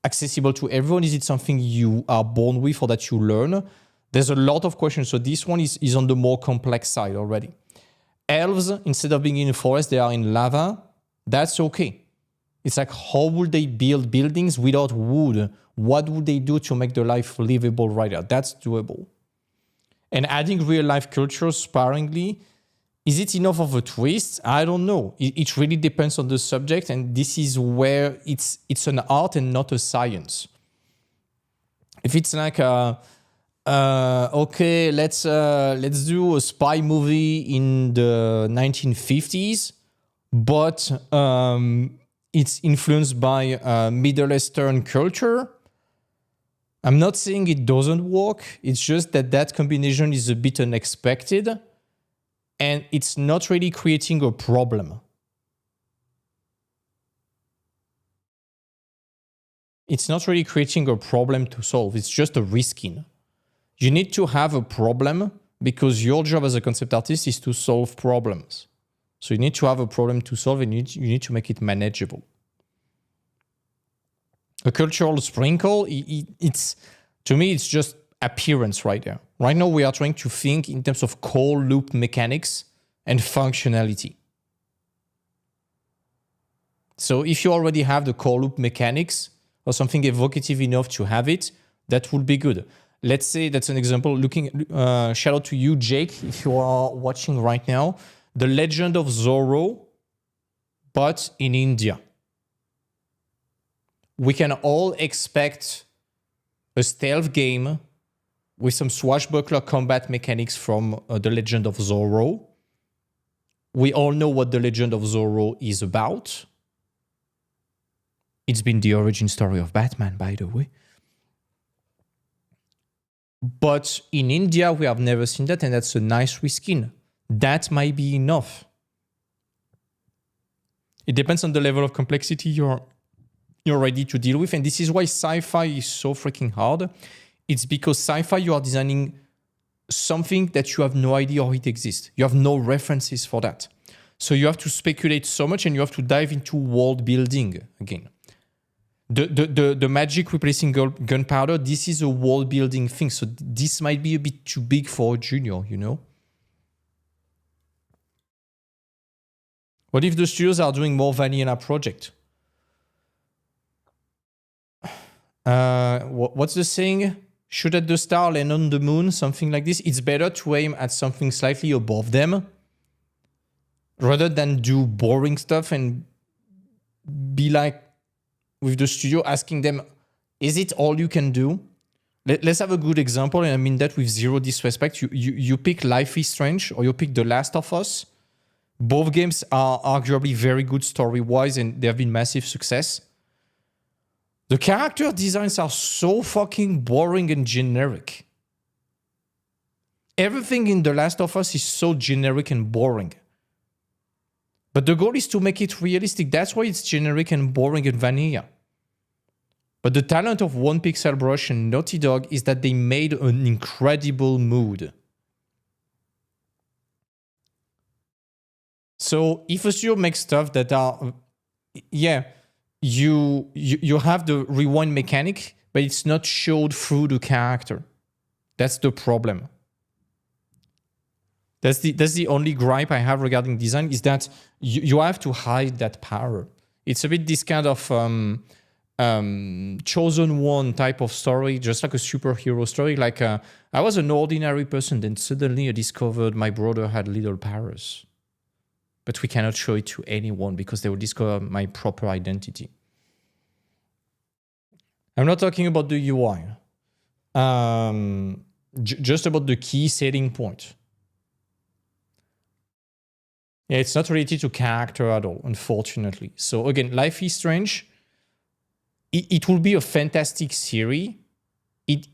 accessible to everyone? Is it something you are born with or that you learn? There's a lot of questions. So this one is on the more complex side already. Elves, instead of being in a forest, they are in lava. That's okay. It's like, how would they build buildings without wood? What would they do to make their life livable right now? That's doable. And adding real life culture sparingly, is it enough of a twist? I don't know. It really depends on the subject, and this is where it's an art and not a science. If it's like okay, let's do a spy movie in the 1950s, but it's influenced by Middle Eastern culture. I'm not saying it doesn't work. It's just that combination is a bit unexpected. And it's not really creating a problem. It's not really creating a problem to solve. It's just a reskin. You need to have a problem because your job as a concept artist is to solve problems. So you need to have a problem to solve and you need to make it manageable. A cultural sprinkle, to me, it's just appearance right there. Right now, we are trying to think in terms of core loop mechanics and functionality. So if you already have the core loop mechanics or something evocative enough to have it, that would be good. Let's say that's an example. Shout out to you, Jake, if you are watching right now. The Legend of Zorro, but in India. We can all expect a stealth game with some swashbuckler combat mechanics from The Legend of Zorro. We all know what The Legend of Zorro is about. It's been the origin story of Batman, by the way. But in India, we have never seen that, and that's a nice reskin. That might be enough. It depends on the level of complexity you're ready to deal with, and this is why sci-fi is so freaking hard. It's because sci-fi, you are designing something that you have no idea how it exists. You have no references for that. So you have to speculate so much and you have to dive into world building again. The magic replacing gunpowder, this is a world building thing. So this might be a bit too big for a junior, you know? What if the studios are doing more vanilla project? What's the saying? Shoot at the star, land on the moon, something like this. It's better to aim at something slightly above them rather than do boring stuff and be like with the studio asking them, is it all you can do? Let's have a good example, and I mean that with zero disrespect. You pick Life is Strange or you pick The Last of Us. Both games are arguably very good story-wise and they have been massive success. The character designs are so fucking boring and generic. Everything in The Last of Us is so generic and boring. But the goal is to make it realistic. That's why it's generic and boring and vanilla. But the talent of One Pixel Brush and Naughty Dog is that they made an incredible mood. So if a studio makes stuff that are, yeah, you have the rewind mechanic, but it's not showed through the character. That's the problem. That's the only gripe I have regarding design, is that you have to hide that power. It's a bit this kind of chosen one type of story, just like a superhero story. Like I was an ordinary person, then suddenly I discovered my brother had little powers. But we cannot show it to anyone because they will discover my proper identity. I'm not talking about the UI. Just about the key setting point. Yeah, it's not related to character at all, unfortunately. So again, Life is Strange. It will be a fantastic series.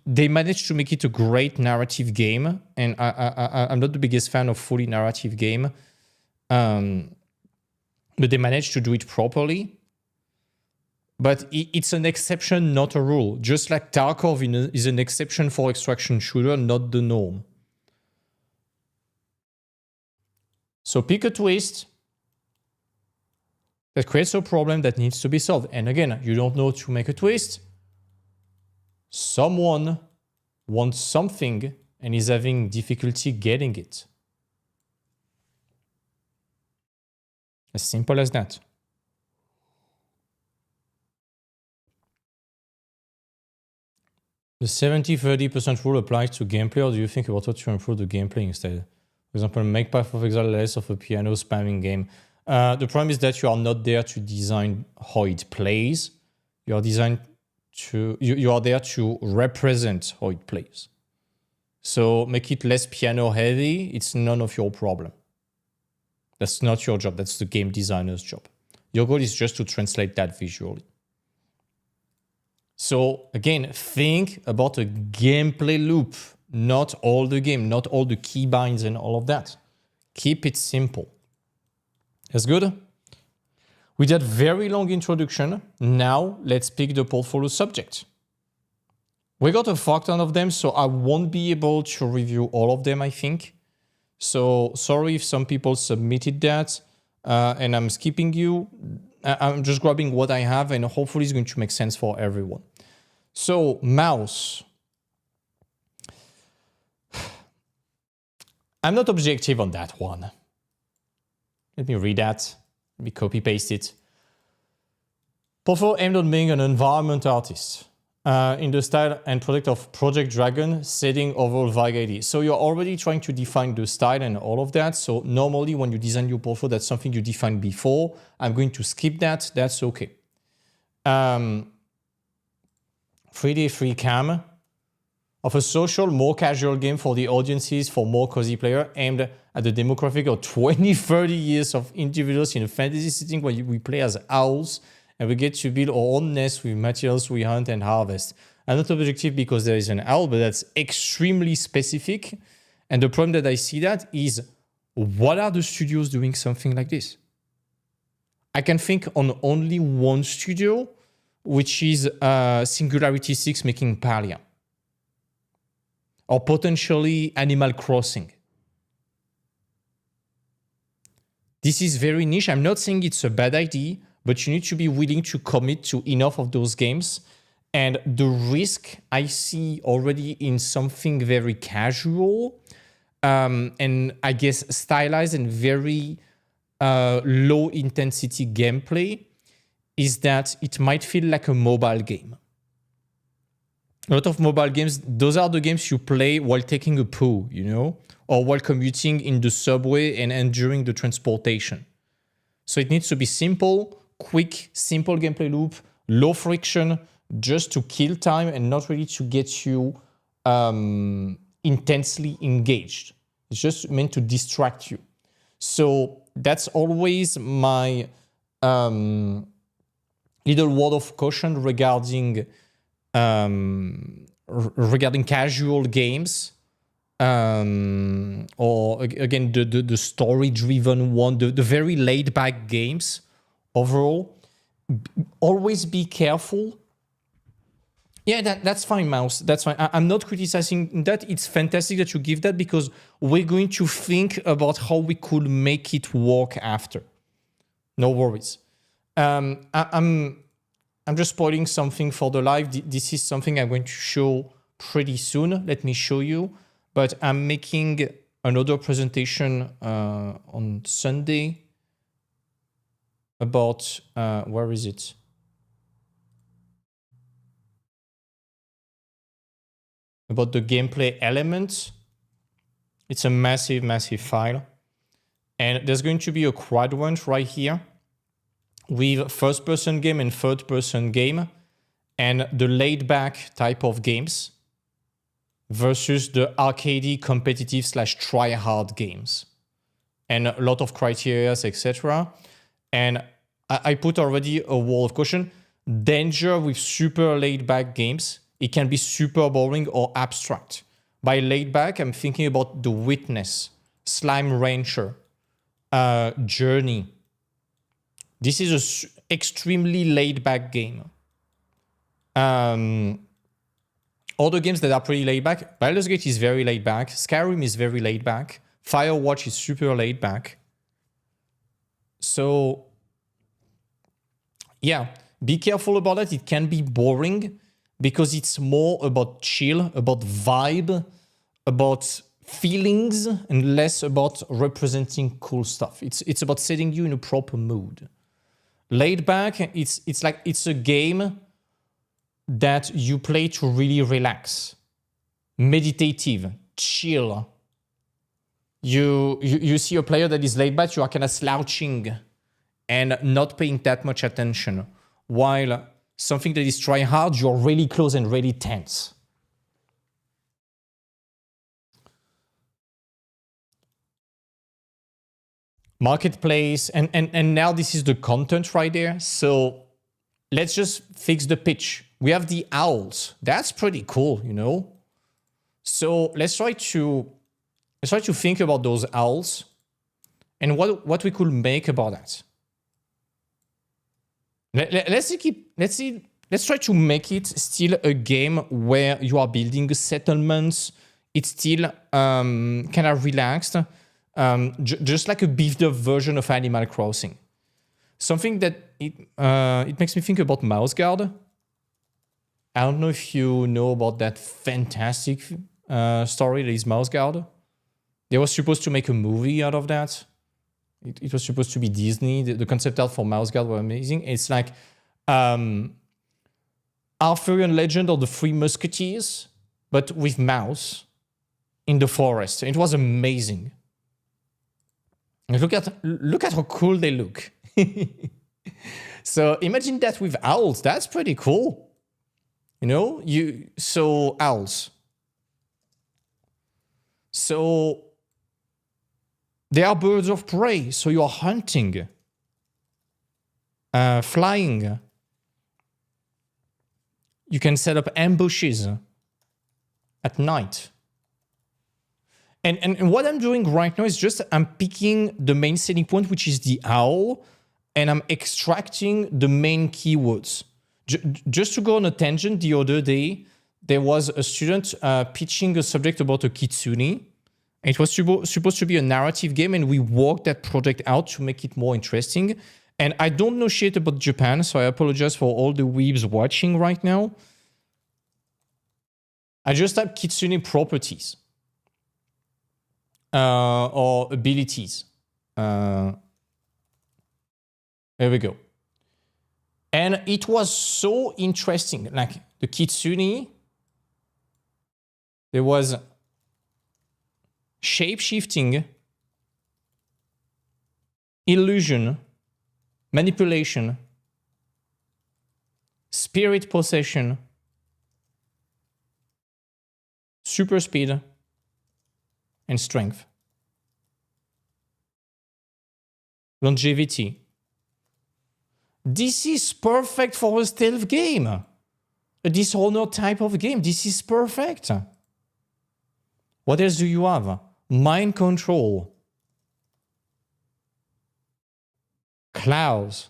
They managed to make it a great narrative game. And I'm not the biggest fan of fully narrative game. But they managed to do it properly. But it's an exception, not a rule. Just like Tarkov is an exception for extraction shooter, not the norm. So pick a twist that creates a problem that needs to be solved. And again, you don't know to make a twist. Someone wants something and is having difficulty getting it. As simple as that. The 70-30% rule applies to gameplay, or do you think about how to improve the gameplay instead? For example, make Path of Exile less of a piano spamming game. The problem is that you are not there to design how it plays. You are you are there to represent how it plays. So make it less piano heavy. It's none of your problem. That's not your job. That's the game designer's job. Your goal is just to translate that visually. So again, think about a gameplay loop, not all the game, not all the keybinds and all of that. Keep it simple. That's good? With that very long introduction, now let's pick the portfolio subject. We got a fuck ton of them, so I won't be able to review all of them, I think. So sorry if some people submitted that and I'm skipping you. I'm just grabbing what I have and hopefully it's going to make sense for everyone. So mouse. I'm not objective on that one. Let me read that. Let me copy paste it. Portfolio aimed on being an environment artist. In the style and product of Project Dragon, setting overall variety. So you're already trying to define the style and all of that. So normally when you design your portfolio, that's something you defined before. I'm going to skip that. That's okay. 3D free cam of a social, more casual game for the audiences, for more cozy player, aimed at the demographic of 20-30 years of individuals in a fantasy setting where we play as owls and we get to build our own nest with materials we hunt and harvest. I'm not objective because there is an owl, but that's extremely specific. And the problem that I see that is, what are the studios doing something like this? I can think on only one studio, which is Singularity 6 making Palia. Or potentially Animal Crossing. This is very niche. I'm not saying it's a bad idea, but you need to be willing to commit to enough of those games. And the risk I see already in something very casual, and I guess stylized and very low intensity gameplay, is that it might feel like a mobile game. A lot of mobile games, those are the games you play while taking a poo, you know, or while commuting in the subway and enduring the transportation. So it needs to be simple, quick, simple gameplay loop, low friction, just to kill time and not really to get you intensely engaged. It's just meant to distract you. So that's always my little word of caution regarding casual games, or again the story-driven one, the very laid-back games. Overall, always be careful. Yeah, that's fine, Mouse. That's fine. I'm not criticizing that. It's fantastic that you give that, because we're going to think about how we could make it work after. No worries. I'm just spoiling something for the live. This is something I'm going to show pretty soon. Let me show you. But I'm making another presentation on Sunday about, where is it? About the gameplay elements. It's a massive, massive file. And there's going to be a quadrant right here with first-person game and third-person game, and the laid-back type of games versus the arcadey, competitive / try-hard games, and a lot of criteria, etc. And I put already a wall of caution. Danger with super laid-back games. It can be super boring or abstract. By laid-back, I'm thinking about The Witness, Slime Rancher, Journey. This is an extremely laid-back game. Other games that are pretty laid-back, Baldur's Gate is very laid-back, Skyrim is very laid-back, Firewatch is super laid-back. So, yeah, be careful about that. It can be boring because it's more about chill, about vibe, about feelings, and less about representing cool stuff. It's about setting you in a proper mood. Laid back, it's like it's a game that you play to really relax, meditative, chill. You see a player that is laid back, you are kind of slouching and not paying that much attention, while something that is try hard, you're really close and really tense. Marketplace, and now this is the content right there. So let's just fix the pitch. We have the owls. That's pretty cool, you know? So let's try to think about those owls and what we could make about that. Let's try to make it still a game where you are building settlements. It's still kind of relaxed, just like a beefed up version of Animal Crossing. Something that it makes me think about Mouse Guard. I don't know if you know about that fantastic story that is Mouse Guard. They were supposed to make a movie out of that. It was supposed to be Disney. The concept art for Mouse Guard were amazing. It's like Arthurian Legend of the Three Musketeers, but with mouse in the forest. It was amazing. And look at how cool they look. So imagine that with owls. That's pretty cool. You know, owls. So they are birds of prey. So you are hunting, flying. You can set up ambushes at night. And what I'm doing right now is just I'm picking the main selling point, which is the owl, and I'm extracting the main keywords. Just to go on a tangent, the other day, there was a student pitching a subject about a kitsune. It was supposed to be a narrative game, and we worked that project out to make it more interesting. And I don't know shit about Japan, so I apologize for all the weebs watching right now. I just type kitsune properties or abilities. There we go. And it was so interesting. Like the kitsune, there was shape-shifting, illusion, manipulation, spirit possession, super speed, and strength. Longevity. This is perfect for a stealth game. A Dishonored type of game. This is perfect. What else do you have? Mind control. Clouds.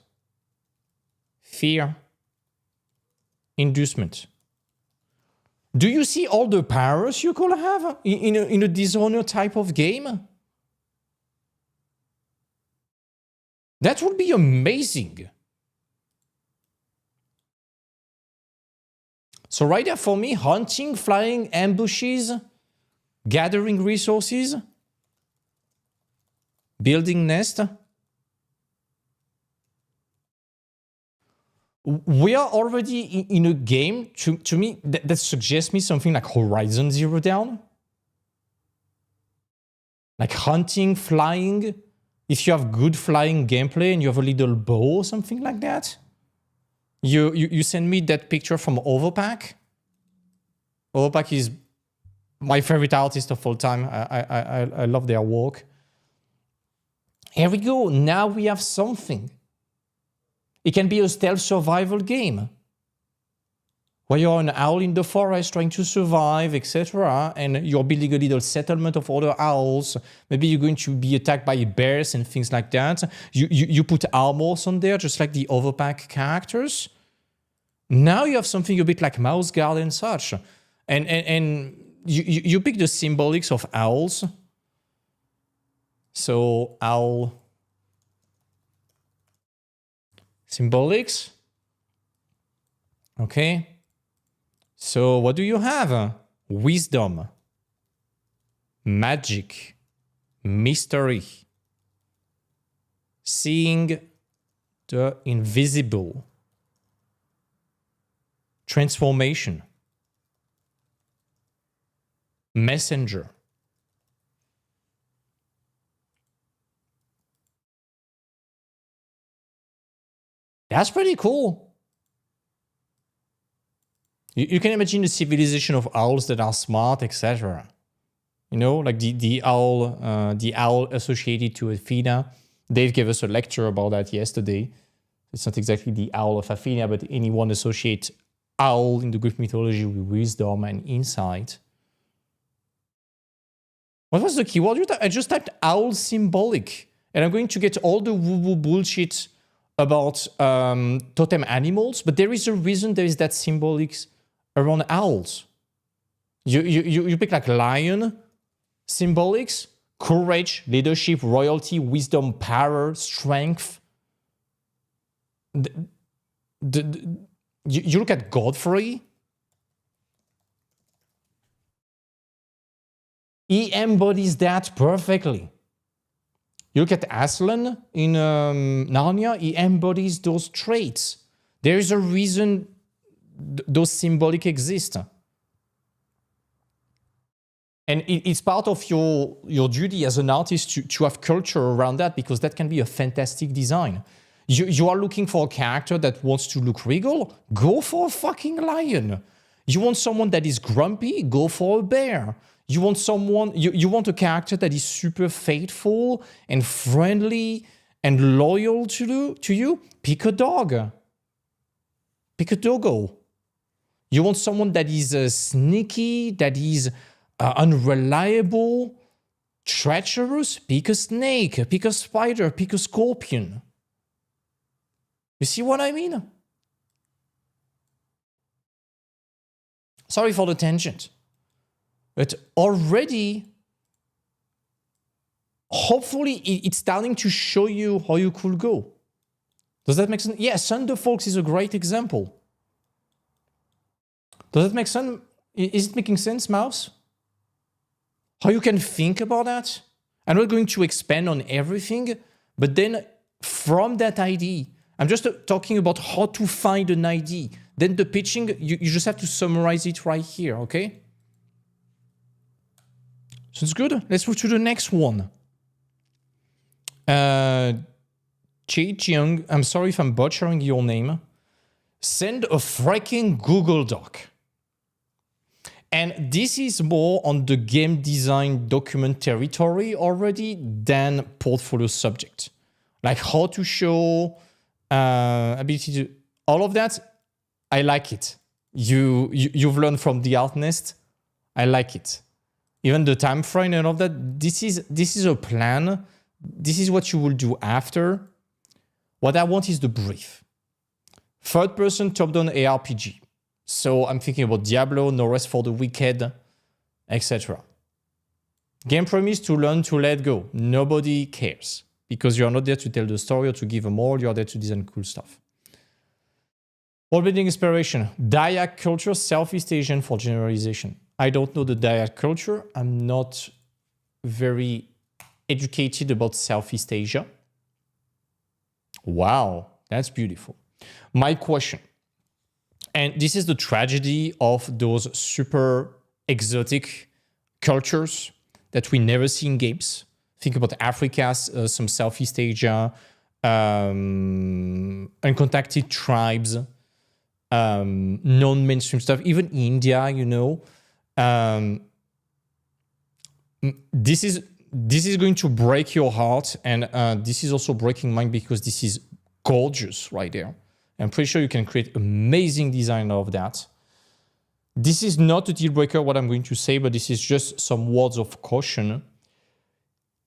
Fear. Inducement. Do you see all the powers you could have in a Dishonored type of game? That would be amazing. So right there for me, hunting, flying, ambushes, gathering resources, building nest. We are already in a game, to me, that suggests me something like Horizon Zero Dawn. Like hunting, flying. If you have good flying gameplay and you have a little bow or something like that. You send me that picture from Overpack. Overpack is my favorite artist of all time. I love their work. Here we go. Now we have something. It can be a stealth survival game where you're an owl in the forest trying to survive, etc. And you're building a little settlement of other owls. Maybe you're going to be attacked by bears and things like that. You put armors on there, just like the Overpack characters. Now you have something a bit like Mouse Guard and such. And you pick the symbolics of owls. So owl symbolics. Okay. So what do you have? Wisdom, magic, mystery, seeing the invisible, transformation, messenger. That's pretty cool. You can imagine the civilization of owls that are smart, etc. You know, like the owl associated to Athena. Dave gave us a lecture about that yesterday. It's not exactly the owl of Athena, but anyone associate owl in the Greek mythology with wisdom and insight. What was the keyword? I just typed owl symbolic, and I'm going to get all the woo-woo bullshit about totem animals, but there is a reason there is that symbolics around owls. You pick like lion symbolics, courage, leadership, royalty, wisdom, power, strength. You look at Godfrey. He embodies that perfectly. You look at Aslan in Narnia, he embodies those traits. There is a reason those symbolic exist. And it's part of your duty as an artist to have culture around that, because that can be a fantastic design. You are looking for a character that wants to look regal? Go for a fucking lion. You want someone that is grumpy? Go for a bear. You want someone, you want a character that is super faithful and friendly and loyal to you? Pick a dog. Pick a doggo. You want someone that is sneaky, that is unreliable, treacherous? Pick a snake, pick a spider, pick a scorpion. You see what I mean? Sorry for the tangent. But already, hopefully, it's starting to show you how you could go. Does that make sense? Yeah, Thunder Folks is a great example. Does that make sense? Is it making sense, Mouse? How you can think about that? I'm not going to expand on everything, but then from that idea, I'm just talking about how to find an idea. Then the pitching, you just have to summarize it right here, okay? So it's good. Let's move to the next one. Chi Chiang, I'm sorry if I'm butchering your name. Send a freaking Google Doc. And this is more on the game design document territory already than portfolio subject. Like how to show, ability to, all of that, I like it. You've learned from the Art Nest. I like it. Even the time frame and all of that, this is a plan. This is what you will do after. What I want is the brief. Third person top-down ARPG. So I'm thinking about Diablo, No Rest for the Wicked, etc. Game premise to learn to let go. Nobody cares because you're not there to tell the story or to give a moral. You're there to design cool stuff. World building inspiration. Dayak culture, Southeast Asian for generalization. I don't know the Dayak culture. I'm not very educated about Southeast Asia. Wow, that's beautiful. My question. And this is the tragedy of those super exotic cultures that we never see in games. Think about Africa, some Southeast Asia, uncontacted tribes, non-mainstream stuff, even India, you know. This is going to break your heart, and this is also breaking mine because this is gorgeous right there. I'm pretty sure you can create amazing design of that. This is not a deal breaker, what I'm going to say, but this is just some words of caution.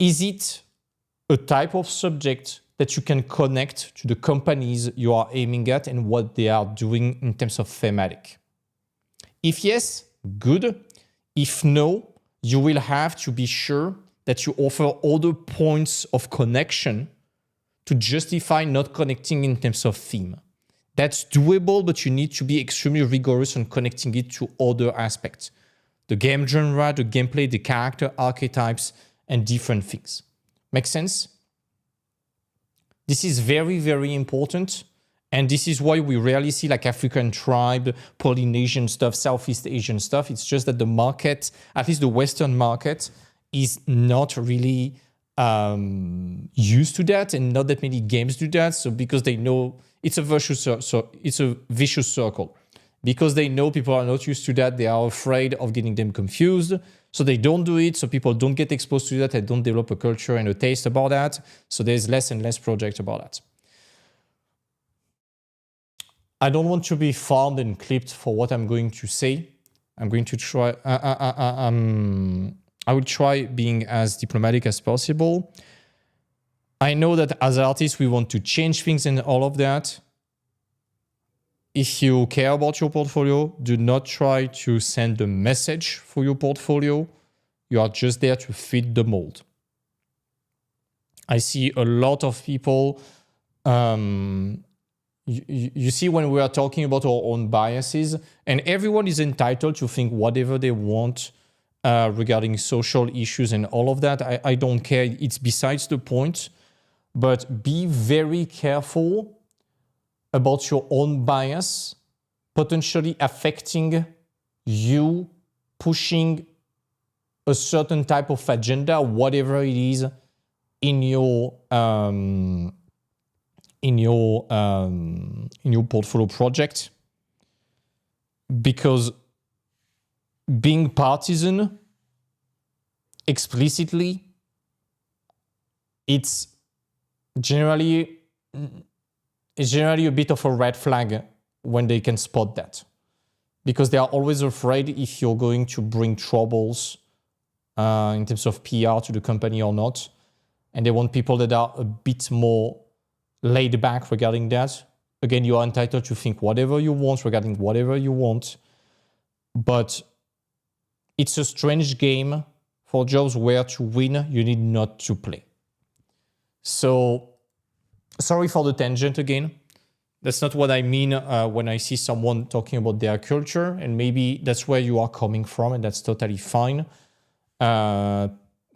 Is it a type of subject that you can connect to the companies you are aiming at and what they are doing in terms of thematic? If yes, good. If no, you will have to be sure that you offer other points of connection to justify not connecting in terms of theme. That's doable, but you need to be extremely rigorous on connecting it to other aspects. The game genre, the gameplay, the character archetypes, and different things. Make sense? This is very, very important. And this is why we rarely see like African tribe, Polynesian stuff, Southeast Asian stuff. It's just that the market, at least the Western market, is not really used to that, and not that many games do that. So because they know it's a vicious circle. Because they know people are not used to that, they are afraid of getting them confused. So they don't do it. So people don't get exposed to that and don't develop a culture and a taste about that. So there's less and less projects about that. I don't want to be found and clipped for what I'm going to say. I'm going to try. I will try being as diplomatic as possible. I know that as artists, we want to change things and all of that. If you care about your portfolio, do not try to send a message for your portfolio. You are just there to fit the mold. I see a lot of people. You see, when we are talking about our own biases, and everyone is entitled to think whatever they want regarding social issues and all of that. I don't care. It's besides the point. But be very careful about your own bias potentially affecting you pushing a certain type of agenda, whatever it is, in your portfolio project. Because being partisan explicitly, it's generally a bit of a red flag when they can spot that, because they are always afraid if you're going to bring troubles in terms of PR to the company or not, and they want people that are a bit more laid back regarding that. Again, you are entitled to think whatever you want regarding whatever you want, but it's a strange game for jobs where to win, you need not to play. So sorry for the tangent again. That's not what I mean when I see someone talking about their culture, and maybe that's where you are coming from, and that's totally fine. For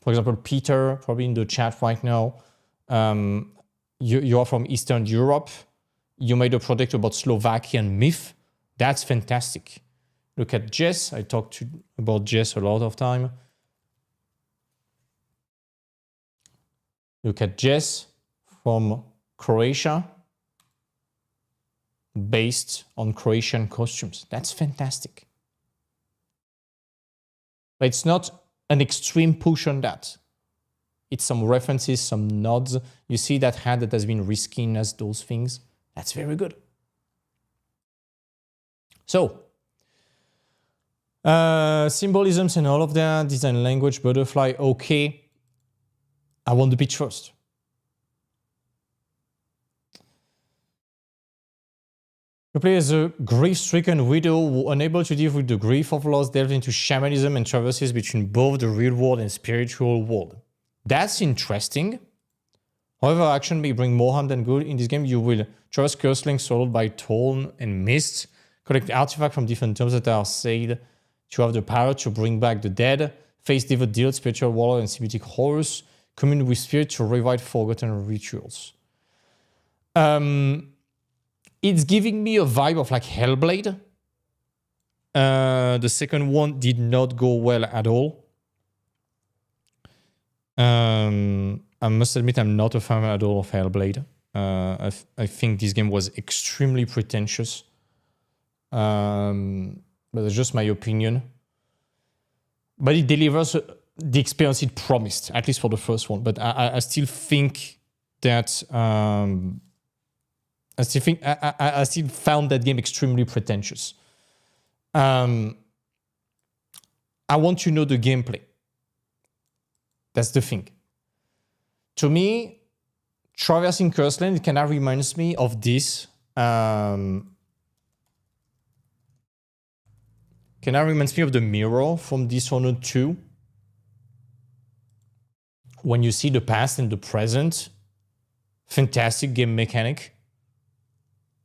example, Peter, probably in the chat right now, you are from Eastern Europe. You made a project about Slovakian myth. That's fantastic. Look at Jess. I talked about Jess a lot of time. Look at Jess from Croatia, based on Croatian costumes. That's fantastic. But it's not an extreme push on that. It's some references, some nods. You see that hat that has been reskinned as those things. That's very good. So, symbolisms and all of that, design language, butterfly, okay. I want the pitch first. You play as a grief-stricken widow who, unable to deal with the grief of loss, delves into shamanism and traverses between both the real world and spiritual world. That's interesting. However, action may bring more harm than good. In this game, you will traverse cursed links swallowed by thorn and mist, collect artifacts from different tombs that are said to have the power to bring back the dead, face devil deals, spiritual warlord, and Semitic horrors, commune with spirits to revive forgotten rituals. It's giving me a vibe of like Hellblade. The second one did not go well at all. I must admit I'm not a fan at all of Hellblade. I think this game was extremely pretentious. But it's just my opinion. But it delivers the experience it promised, at least for the first one. But I still think that I still found that game extremely pretentious. I want to know the gameplay. That's the thing. To me, traversing Curseland, it kind of reminds me of this. Kind of reminds me of the mirror from Dishonored 2. When you see the past and the present, fantastic game mechanic.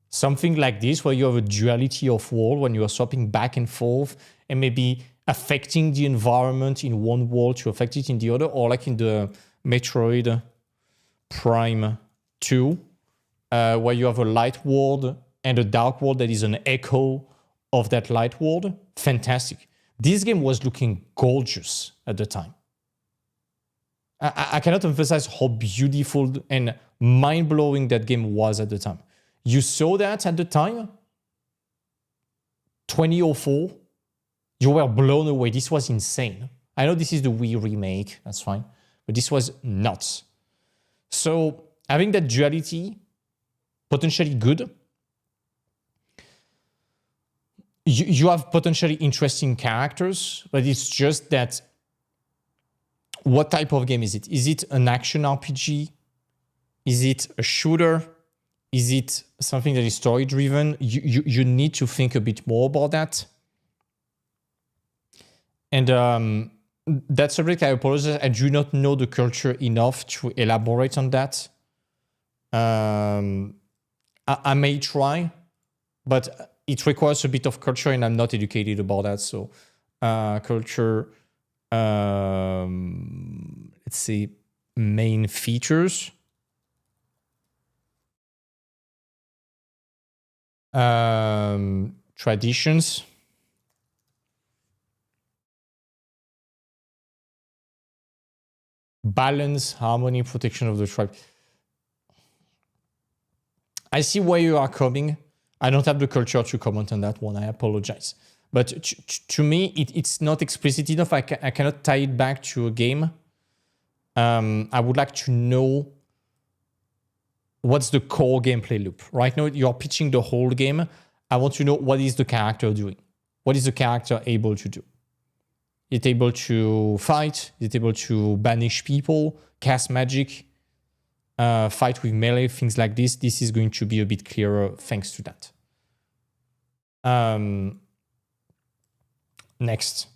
Something like this, where you have a duality of world, when you are swapping back and forth, and maybe affecting the environment in one world to affect it in the other, or like in the Metroid Prime 2, where you have a light world and a dark world that is an echo of that light world. Fantastic. This game was looking gorgeous at the time. I cannot emphasize how beautiful and mind-blowing that game was at the time. You saw that at the time, 2004, you were blown away. This was insane. I know this is the Wii remake, that's fine, but this was nuts. So having that duality, potentially good. You have potentially interesting characters, but it's just that what type of game is it? Is it an action RPG? Is it a shooter? Is it something that is story-driven? You need to think a bit more about that. And that subject, I apologize, I do not know the culture enough to elaborate on that. I may try, but it requires a bit of culture, and I'm not educated about that. So culture, let's see, main features. Traditions. Balance, harmony, protection of the tribe. I see where you are coming. I don't have the culture to comment on that one. I apologize. But to me, it's not explicit enough. I cannot tie it back to a game. I would like to know what's the core gameplay loop. Right now, you're pitching the whole game. I want to know what is the character doing. What is the character able to do? Is it able to fight? Is it able to banish people, cast magic, fight with melee, things like this? This is going to be a bit clearer thanks to that. Next.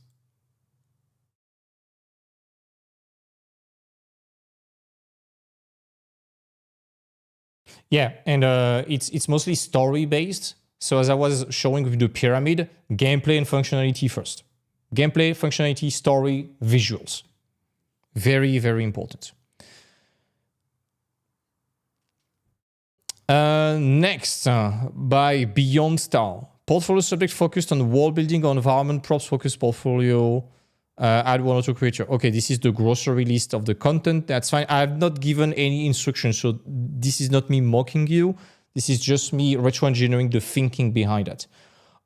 Yeah, and it's mostly story based. So as I was showing with the pyramid, gameplay and functionality first. Gameplay, functionality, story, visuals. Very, very important. Next, by Beyond Star. Portfolio subject focused on world building or environment, props focused portfolio. Add one or two creature. Okay, this is the grocery list of the content. That's fine. I have not given any instructions, so this is not me mocking you. This is just me retro-engineering the thinking behind it.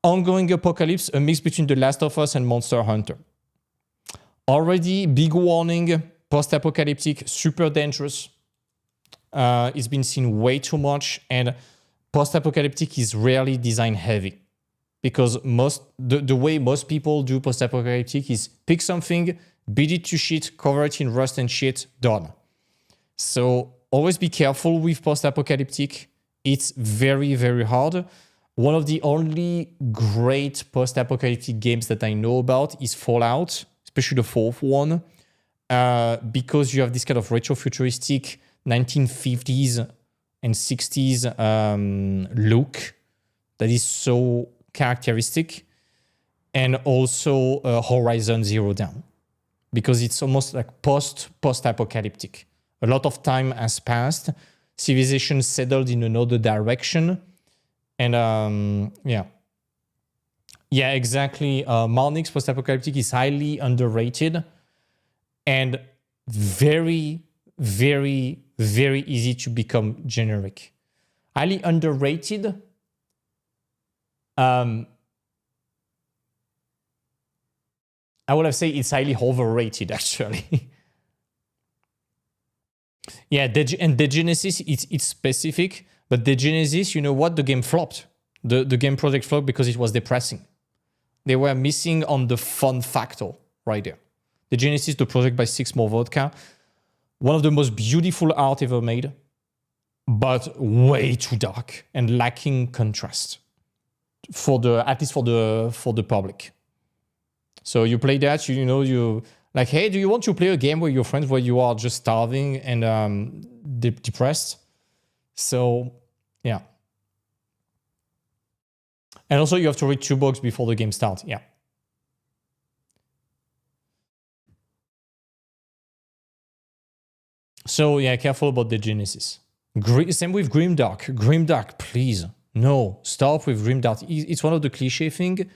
Ongoing apocalypse, a mix between The Last of Us and Monster Hunter. Already, big warning, post-apocalyptic, super dangerous. It's been seen way too much, and post-apocalyptic is rarely design heavy. Because the way most people do post-apocalyptic is pick something, beat it to shit, cover it in rust and shit, done. So always be careful with post-apocalyptic. It's very, very hard. One of the only great post-apocalyptic games that I know about is Fallout, especially the fourth one, because you have this kind of retro-futuristic 1950s and 60s look that is so characteristic, and also Horizon Zero Dawn, because it's almost like post-apocalyptic. A lot of time has passed, civilization settled in another direction, and yeah, exactly. Marnik's post-apocalyptic is highly underrated and very, very, very easy to become generic. Highly underrated. I would have said it's highly overrated, actually. Yeah, and the Genesis, it's specific, but the Genesis, you know what? The game flopped. The game project flopped because it was depressing. They were missing on the fun factor right there. The Genesis, the project by Six More Vodka, one of the most beautiful art ever made, but way too dark and lacking contrast. At least for the public. So you play that, you like, hey, do you want to play a game with your friends where you are just starving and depressed? So yeah. And also you have to read 2 books before the game starts. Yeah. So yeah, careful about the Genesis. Same with Grimdark. Grimdark, please. No, stop with Grimdark. It's one of the cliche thing.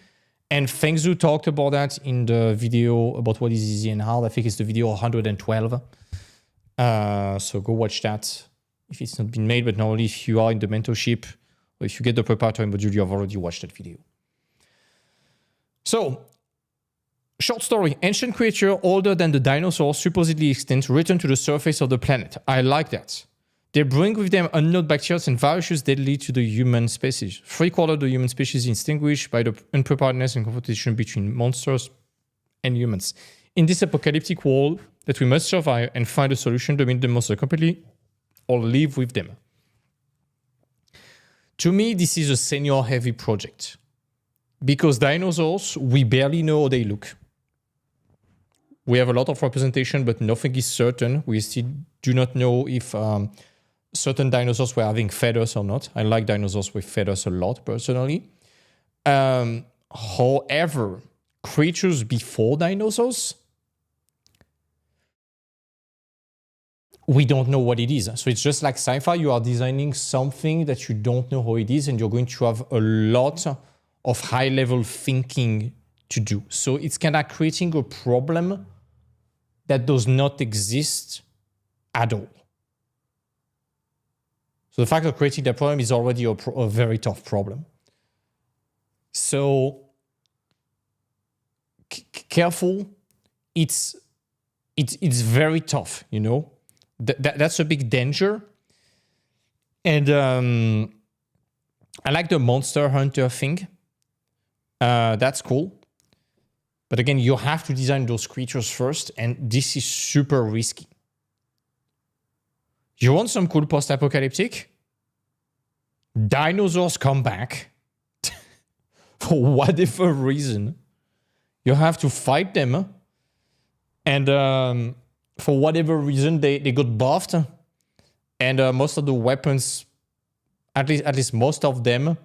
And Fengzu talked about that in the video about what is easy and hard. I think it's the video 112. So go watch that if it's not been made. But normally if you are in the mentorship or if you get the preparatory module, you have already watched that video. So, short story. Ancient creature older than the dinosaurs, supposedly extinct, return to the surface of the planet. I like that. They bring with them unknown bacteria and viruses deadly to the human species. 3/4 of the human species is extinguished by the unpreparedness and competition between monsters and humans. In this apocalyptic world that we must survive and find a solution to meet the monster completely or live with them. To me, this is a senior-heavy project. Because dinosaurs, we barely know how they look. We have a lot of representation, but nothing is certain. We still do not know if certain dinosaurs were having feathers or not. I like dinosaurs with feathers a lot, personally. However, creatures before dinosaurs, we don't know what it is. So it's just like sci-fi. You are designing something that you don't know how it is, and you're going to have a lot of high-level thinking to do. So it's kind of creating a problem that does not exist at all. So the fact of creating that problem is already a very tough problem. So careful. It's very tough, you know. That's a big danger. And I like the Monster Hunter thing. That's cool. But again, you have to design those creatures first, and this is super risky. You want some cool post-apocalyptic? Dinosaurs come back. For whatever reason. You have to fight them. And for whatever reason, they got buffed. And most of the weapons at least most of them,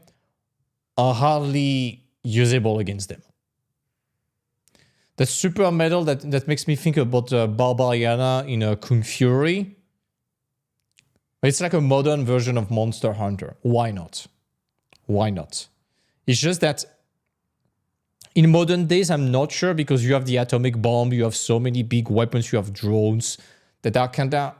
are hardly usable against them. The super metal that makes me think about Barbariana in Kung Fury. It's like a modern version of Monster Hunter. Why not? Why not? It's just that in modern days, I'm not sure, because you have the atomic bomb, you have so many big weapons, you have drones that are kind of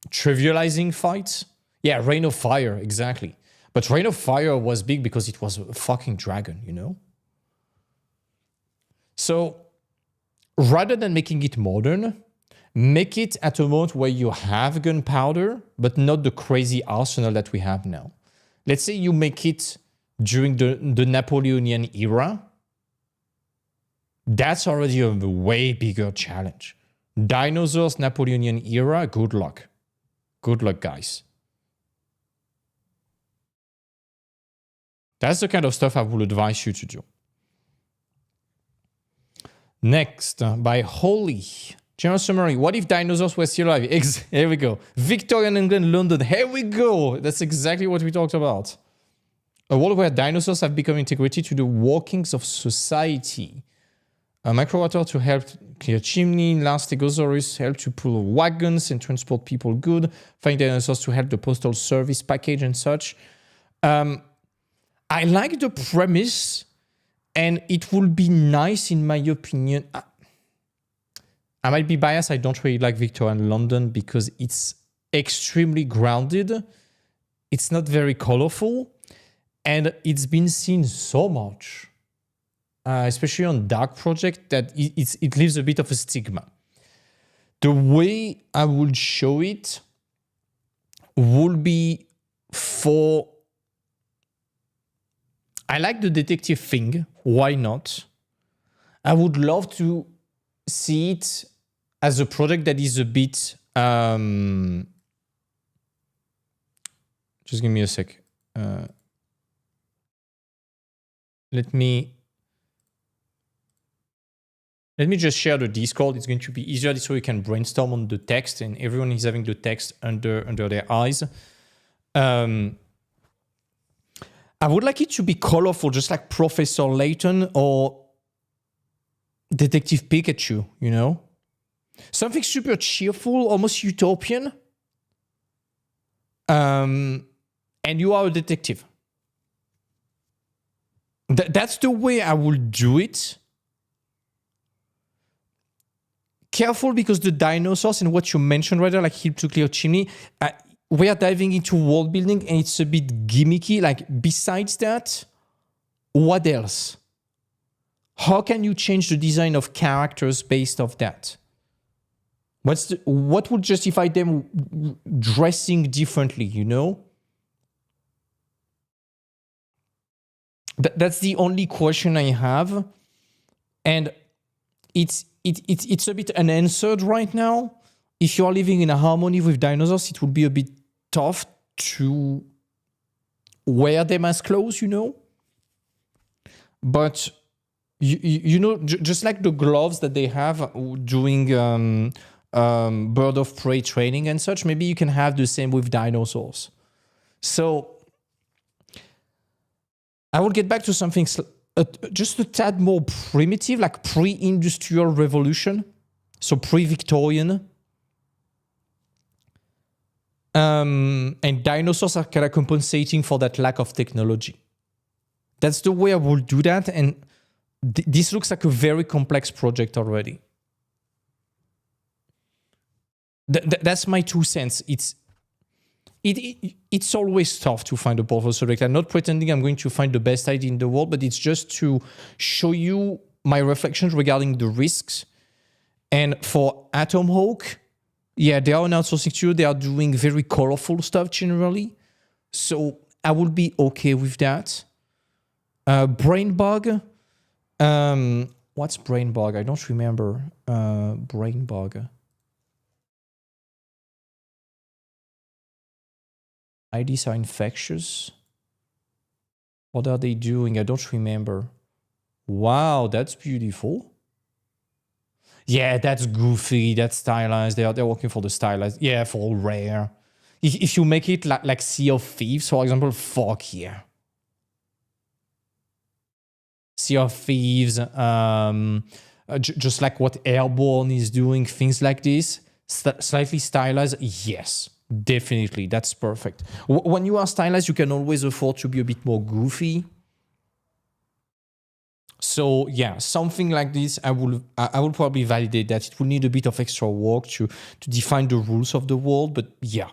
trivializing fights. Yeah, Rain of Fire, exactly. But Rain of Fire was big because it was a fucking dragon, you know? So rather than making it modern, make it at a moment where you have gunpowder, but not the crazy arsenal that we have now. Let's say you make it during the Napoleonian era. That's already a way bigger challenge. Dinosaurs, Napoleonian era, good luck. Good luck, guys. That's the kind of stuff I would advise you to do. Next, by Holly. General summary. What if dinosaurs were still alive? Here we go. Victorian England, London. Here we go. That's exactly what we talked about. A world where dinosaurs have become integrated to the workings of society. A microwater to help clear chimney. Last Stegosaurus help to pull wagons and transport people good. Flying dinosaurs to help the postal service package and such. I like the premise, and it would be nice, in my opinion. I might be biased. I don't really like Victorian London because it's extremely grounded. It's not very colorful. And it's been seen so much, especially on dark project, that it leaves a bit of a stigma. The way I would show it would be for... I like the detective thing. Why not? I would love to see it as a project that is a bit... just give me a sec. Let me just share the Discord. It's going to be easier so we can brainstorm on the text, and everyone is having the text under their eyes. I would like it to be colorful, just like Professor Layton or Detective Pikachu, you know? Something super cheerful, almost utopian. And you are a detective. That's the way I would do it. Careful, because the dinosaurs and what you mentioned right there, like Hill to Clear Chimney, we are diving into world building and it's a bit gimmicky. Like, besides that, what else? How can you change the design of characters based off that? What would justify them dressing differently, you know? That's the only question I have. And it's a bit unanswered right now. If you are living in a harmony with dinosaurs, it would be a bit tough to wear them as clothes, you know? But, you know, just like the gloves that they have doing bird of prey training and such, maybe you can have the same with dinosaurs. So I will get back to something just a tad more primitive, like pre-industrial revolution. So pre-Victorian. And dinosaurs are kind of compensating for that lack of technology. That's the way I will do that. And this looks like a very complex project already. That's my 2 cents. It's always tough to find a powerful subject. I'm not pretending I'm going to find the best idea in the world, but it's just to show you my reflections regarding the risks. And for Atom Hawk, yeah, they are an outsourcing studio. They are doing very colorful stuff generally. So I will be okay with that. Brain Bug. What's Brain Bug? I don't remember. Brain Bug. IDs are infectious. What are they doing? I don't remember. Wow, that's beautiful. Yeah, that's goofy. That's stylized. They're working for the stylized. Yeah, for rare. if you make it like Sea of Thieves, for example, fuck yeah. Sea of Thieves, just like what Airborne is doing, things like this, slightly stylized, yes, definitely, that's perfect. When you are stylized, you can always afford to be a bit more goofy. So yeah, something like this, I will probably validate that. It will need a bit of extra work to define the rules of the world, but yeah.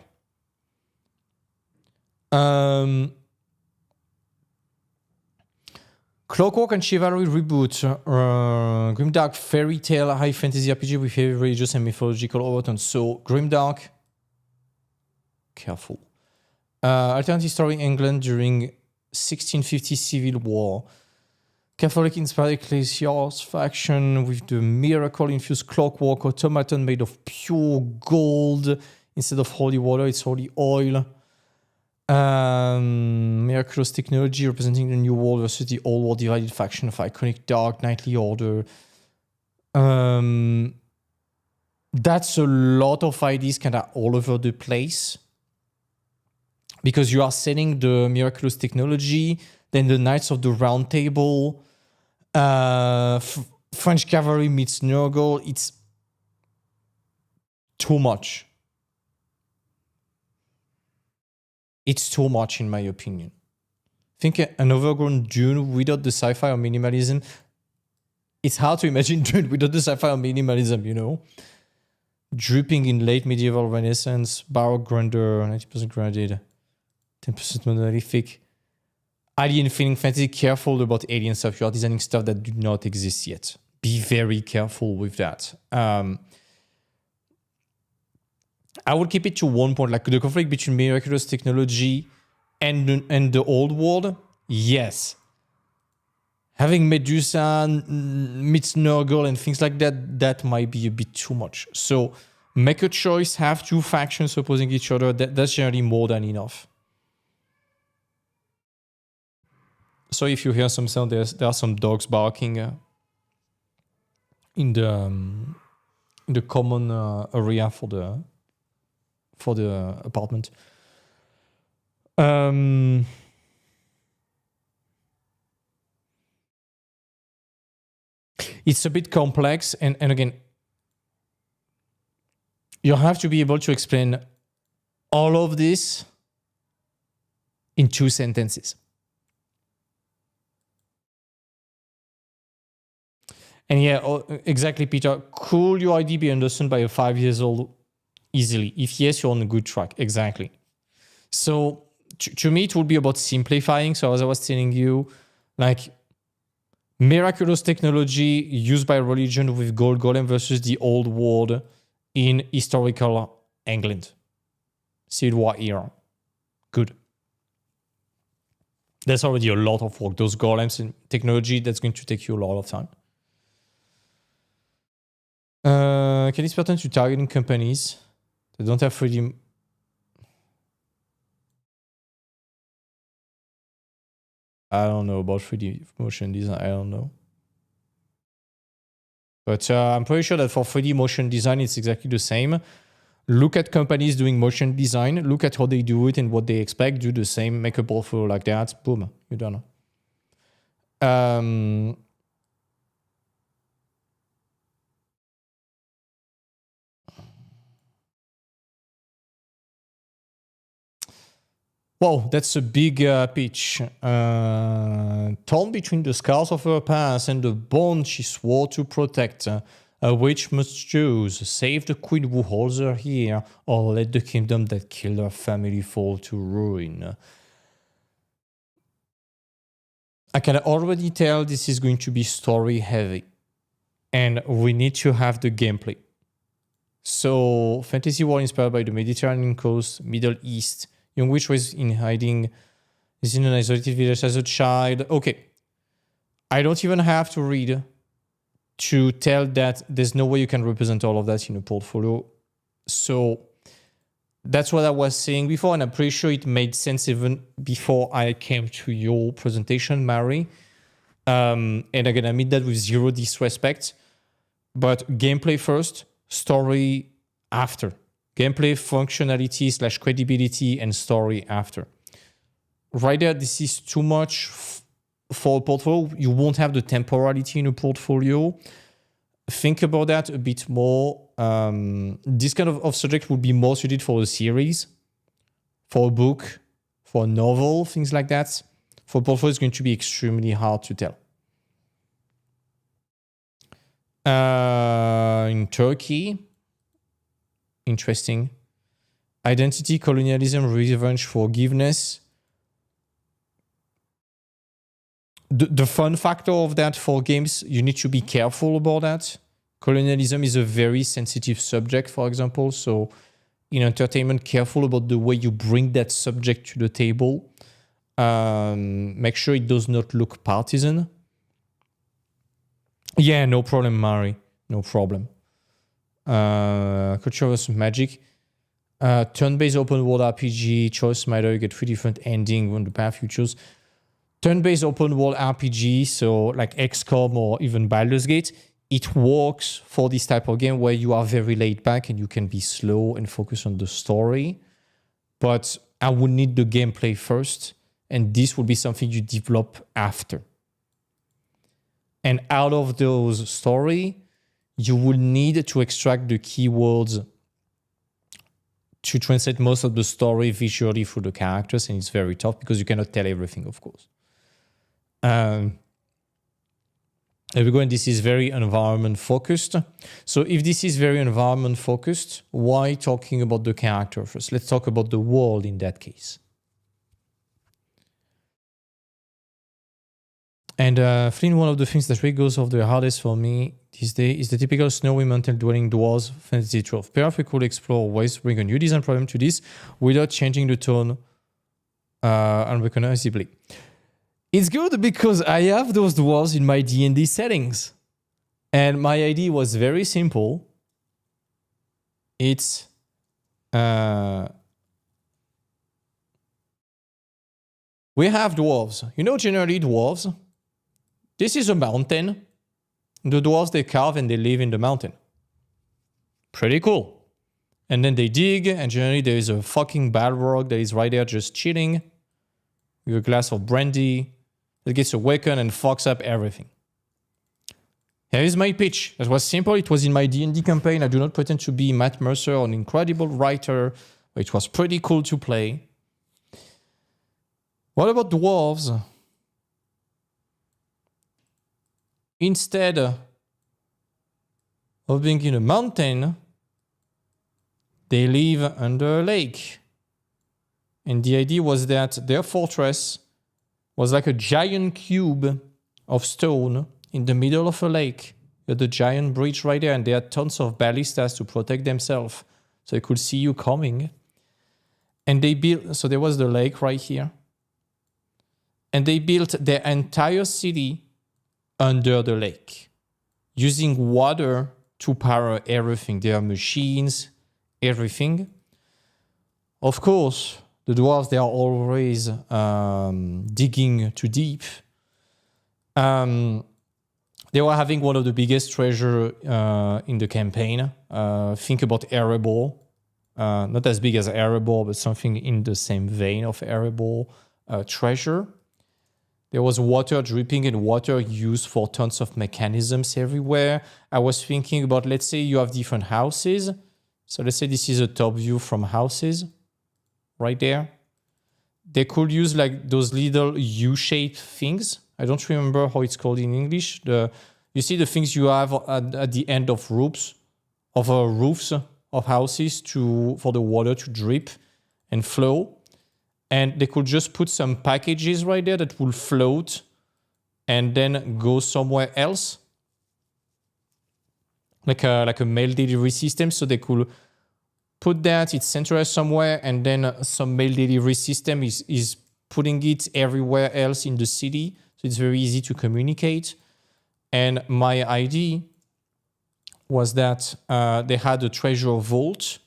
Clockwork and Chivalry reboot, Grimdark fairy tale high fantasy RPG with heavy religious and mythological overtones. So Grimdark, careful. Alternative story England during 1650 Civil War. Catholic-inspired ecclesiast faction with the miracle-infused clockwork automaton made of pure gold. Instead of holy water, it's holy oil. Miraculous technology representing the new world versus the old world divided faction of iconic dark knightly order. That's a lot of ideas kind of all over the place. Because you are setting the miraculous technology, then the Knights of the Round Table, French cavalry meets Nurgle. It's too much. It's too much, in my opinion. Think an overgrown Dune without the sci-fi or minimalism. It's hard to imagine Dune without the sci-fi or minimalism, you know? Dripping in late medieval Renaissance, Baroque grandeur, 90% grounded, 10% monolithic. Alien feeling fantasy, careful about alien stuff. You are designing stuff that do not exist yet. Be very careful with that. I would keep it to one point, like the conflict between miraculous technology and the old world. Yes. Having Medusa meets Nurgle and things like that, that might be a bit too much. So make a choice, have two factions opposing each other. That's generally more than enough. So if you hear some sound, there are some dogs barking in the common area for the apartment. It's a bit complex, and again, you have to be able to explain all of this in 2 sentences. And yeah, exactly, Peter. Could your ID be understood by a 5-year-old easily? If yes, you're on a good track. Exactly. So to me, it would be about simplifying. So as I was telling you, like miraculous technology used by religion with gold golem versus the old world in historical England. Civil War era. Good. That's already a lot of work. Those golems and technology, that's going to take you a lot of time. Can this pertain to targeting companies that don't have 3D? I don't know about 3D motion design. I don't know. But I'm pretty sure that for 3D motion design, it's exactly the same. Look at companies doing motion design. Look at how they do it and what they expect. Do the same. Make a portfolio like that. Boom. You're done. Whoa, that's a big pitch. Torn between the scars of her past and the bond she swore to protect, a witch must choose: save the queen who holds her here, or let the kingdom that killed her family fall to ruin. I can already tell this is going to be story heavy, and we need to have the gameplay. So, fantasy world inspired by the Mediterranean coast, Middle East. Young witch was in hiding, is in an isolated village as a child. Okay. I don't even have to read to tell that there's no way you can represent all of that in a portfolio. So that's what I was saying before, and I'm pretty sure it made sense even before I came to your presentation, Mary. And again, I mean that with zero disrespect, but gameplay first, story after. gameplay, functionality / credibility, and story after. Right there, this is too much for a portfolio. You won't have the temporality in a portfolio. Think about that a bit more. This kind of subject would be more suited for a series, for a book, for a novel, things like that. For a portfolio, it's going to be extremely hard to tell. In Turkey, interesting. Identity, colonialism, revenge, forgiveness. The fun factor of that for games, you need to be careful about that. Colonialism is a very sensitive subject, for example. So in entertainment, careful about the way you bring that subject to the table. Make sure it does not look partisan. Yeah, no problem, Mari. No problem. Culture vs. Magic. Turn-based open world RPG, choice matter, you get 3 different endings on the path you choose. Turn-based open world RPG, so like XCOM or even Baldur's Gate, it works for this type of game where you are very laid back and you can be slow and focus on the story. But I would need the gameplay first, and this would be something you develop after. And out of those story, you will need to extract the keywords to translate most of the story visually through the characters, and it's very tough because you cannot tell everything, of course. There we go, and this is very environment focused. So if this is very environment focused, why talking about the character first? Let's talk about the world in that case. And Flynn, one of the things that really goes off the hardest for me this day is the typical snowy mountain dwelling dwarves fantasy trope. Perhaps we could explore ways to bring a new design problem to this without changing the tone unrecognizably. It's good because I have those dwarves in my D&D settings. And my idea was very simple. It's we have dwarves. You know, generally dwarves, this is a mountain. The dwarves, they carve and they live in the mountain. Pretty cool. And then they dig, and generally there is a fucking balrog that is right there just chilling with a glass of brandy that gets awakened and fucks up everything. Here is my pitch. That was simple. It was in my D&D campaign. I do not pretend to be Matt Mercer, an incredible writer. But it was pretty cool to play. What about dwarves? Instead of being in a mountain, they live under a lake. And the idea was that their fortress was like a giant cube of stone in the middle of a lake. You had a giant bridge right there, and they had tons of ballistas to protect themselves, so they could see you coming. And they built, so there was the lake right here. And they built their entire city under the lake, using water to power everything. Their machines, everything. Of course, the dwarves, they are always digging too deep. They were having one of the biggest treasure in the campaign. Think about Erebor. Not as big as Erebor, but something in the same vein of Erebor treasure. There was water dripping and water used for tons of mechanisms everywhere. I was thinking about, let's say you have different houses. So let's say this is a top view from houses right there. They could use like those little U-shaped things. I don't remember how it's called in English. You see the things you have at the end of roofs of houses for the water to drip and flow. And they could just put some packages right there that will float and then go somewhere else. Like a mail delivery system. So they could put that, it's centralized somewhere, and then some mail delivery system is putting it everywhere else in the city. So it's very easy to communicate. And my idea was that they had a treasure vault.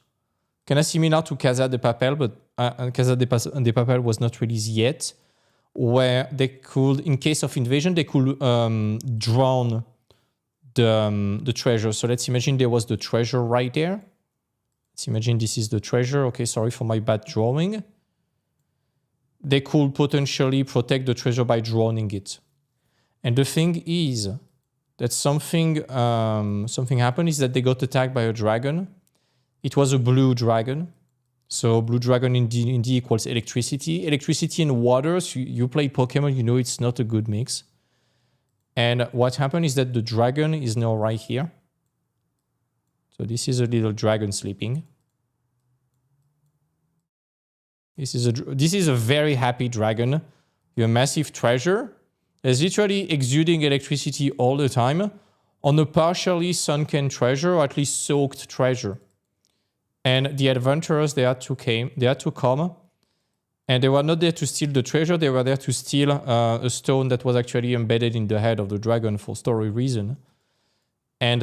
Kind of similar to Casa de Papel, but Casa de Papel was not released yet, where they could, in case of invasion, they could drown the treasure. So let's imagine there was the treasure right there. Let's imagine this is the treasure. Okay, sorry for my bad drawing. They could potentially protect the treasure by drowning it. And the thing is that something happened is that they got attacked by a dragon. It was a blue dragon. So blue dragon in D&D equals electricity. Electricity and water, so you play Pokemon, you know it's not a good mix. And what happened is that the dragon is now right here. So this is a little dragon sleeping. This is a very happy dragon. Your massive treasure is literally exuding electricity all the time on a partially sunken treasure, or at least soaked treasure. And the adventurers, they had to come, and they were not there to steal the treasure. They were there to steal a stone that was actually embedded in the head of the dragon for story reason. And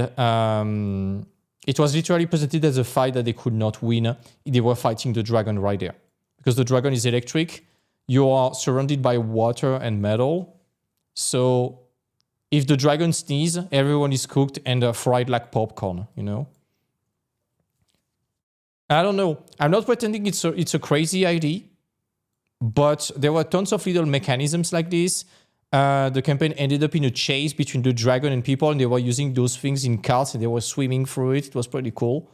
it was literally presented as a fight that they could not win. They were fighting the dragon right there. Because the dragon is electric, you are surrounded by water and metal. So if the dragon sneezes, everyone is cooked and fried like popcorn, you know? I don't know. I'm not pretending it's a crazy idea, but there were tons of little mechanisms like this. The campaign ended up in a chase between the dragon and people, and they were using those things in carts and they were swimming through it. It was pretty cool.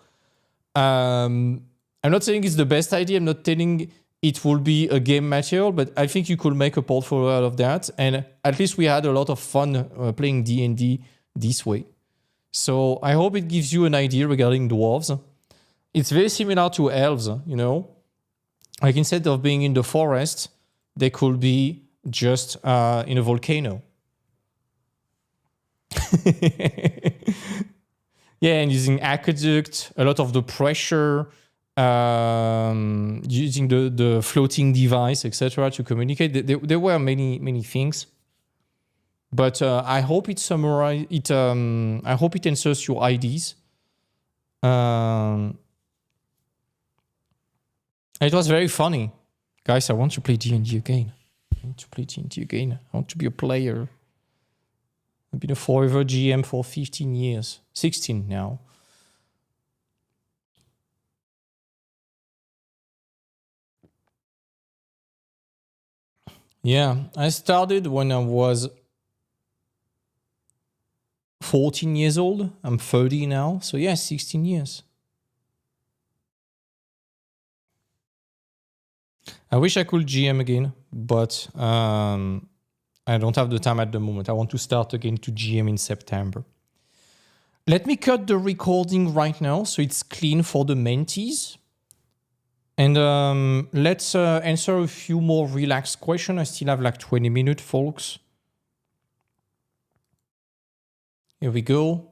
I'm not saying it's the best idea. I'm not telling it will be a game material, but I think you could make a portfolio out of that. And at least we had a lot of fun playing D&D this way. So I hope it gives you an idea regarding dwarves. It's very similar to elves, you know. Like instead of being in the forest, they could be just in a volcano. Yeah, and using aqueduct, a lot of the pressure, using the floating device, etc., to communicate. There were many things, but I hope it summarizes it. I hope it answers your ideas. It was very funny, guys. I want to play D&D again. I want to be a player. I've been a forever GM for 15 years, 16 now. Yeah, I started when I was 14 years old. I'm 30 now. So yeah, 16 years. I wish I could GM again, but I don't have the time at the moment. I want to start again to GM in September. Let me cut the recording right now so it's clean for the mentees. And let's answer a few more relaxed questions. I still have like 20 minutes, folks. Here we go.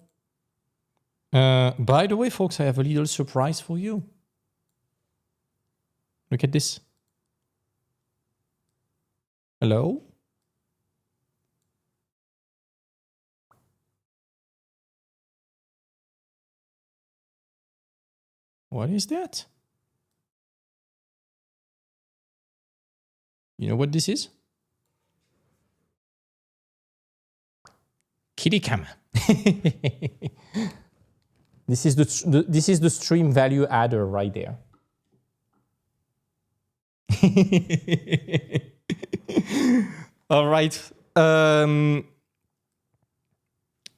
By the way, folks, I have a little surprise for you. Look at this. Hello? What is that? You know what this is? Kitty cam. This is the stream value adder right there. All right.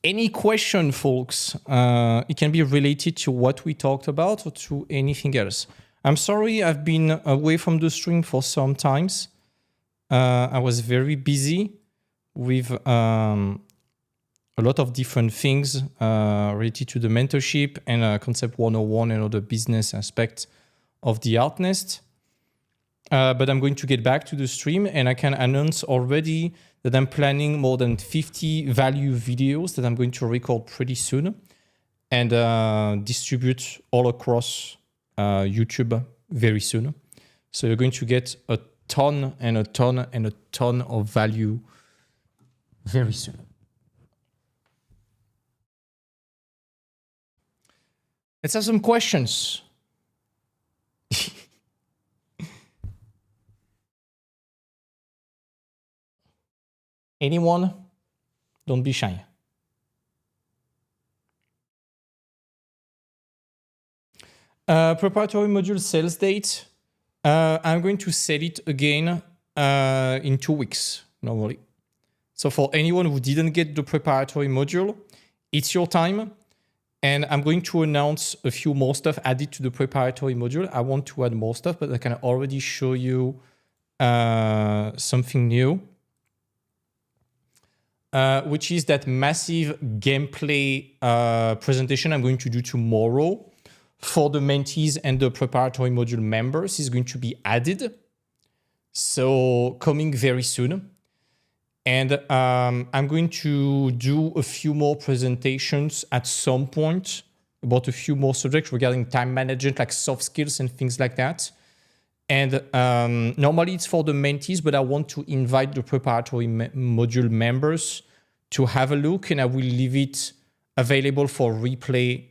Any question, folks? It can be related to what we talked about or to anything else. I'm sorry I've been away from the stream for some times. I was very busy with a lot of different things related to the mentorship and Concept 101 and other business aspects of the Art Nest. But I'm going to get back to the stream, and I can announce already that I'm planning more than 50 value videos that I'm going to record pretty soon and distribute all across YouTube very soon. So you're going to get a ton and a ton and a ton of value very soon. Let's have some questions. Anyone? Don't be shy. Preparatory module sales date. I'm going to set it again in 2 weeks, normally. So for anyone who didn't get the preparatory module, it's your time. And I'm going to announce a few more stuff added to the preparatory module. I want to add more stuff, but I can already show you something new, which is that massive gameplay presentation I'm going to do tomorrow for the mentees and the preparatory module members is going to be added. So coming very soon. And I'm going to do a few more presentations at some point about a few more subjects regarding time management, like soft skills and things like that. And normally it's for the mentees, but I want to invite the preparatory module members to have a look, and I will leave it available for replay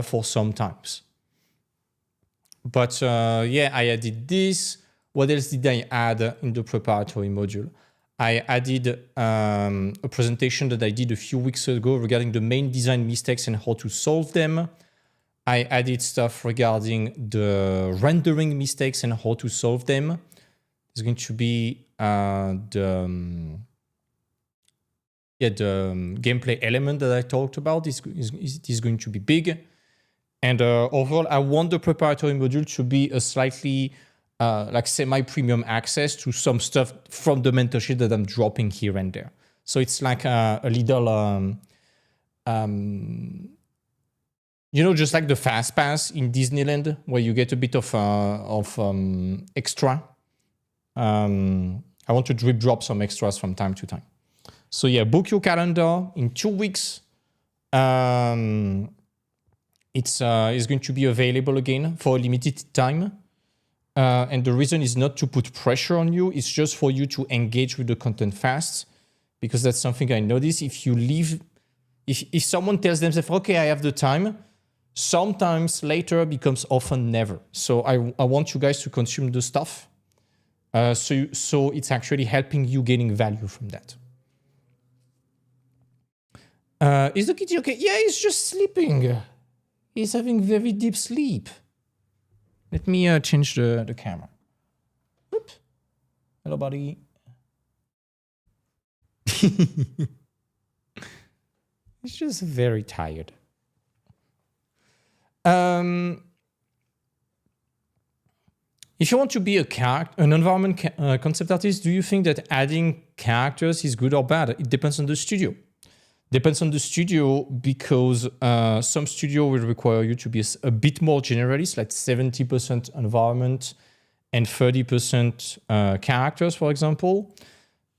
for some times. But yeah, I added this. What else did I add in the preparatory module? I added a presentation that I did a few weeks ago regarding the main design mistakes and how to solve them. I added stuff regarding the rendering mistakes and how to solve them. There's going to be the gameplay element that I talked about is going to be big. And overall, I want the preparatory module to be a slightly like semi-premium access to some stuff from the mentorship that I'm dropping here and there. So it's like a little, you know, just like the fast pass in Disneyland, where you get a bit of extra. I want to drop some extras from time to time. So yeah, book your calendar in 2 weeks. It's going to be available again for a limited time. And the reason is not to put pressure on you. It's just for you to engage with the content fast, because that's something I notice. If you leave, if someone tells themselves, okay, I have the time, sometimes later becomes often never. So I want you guys to consume the stuff. So it's actually helping you gaining value from that. Is the kitty okay? Yeah, he's just sleeping. He's having very deep sleep. Let me change the camera. Oop. Hello, buddy. He's just very tired. If you want to be an environment concept artist, do you think that adding characters is good or bad? It depends on the studio. Depends on the studio, because some studio will require you to be a bit more generalist, like 70% environment and 30% characters, for example.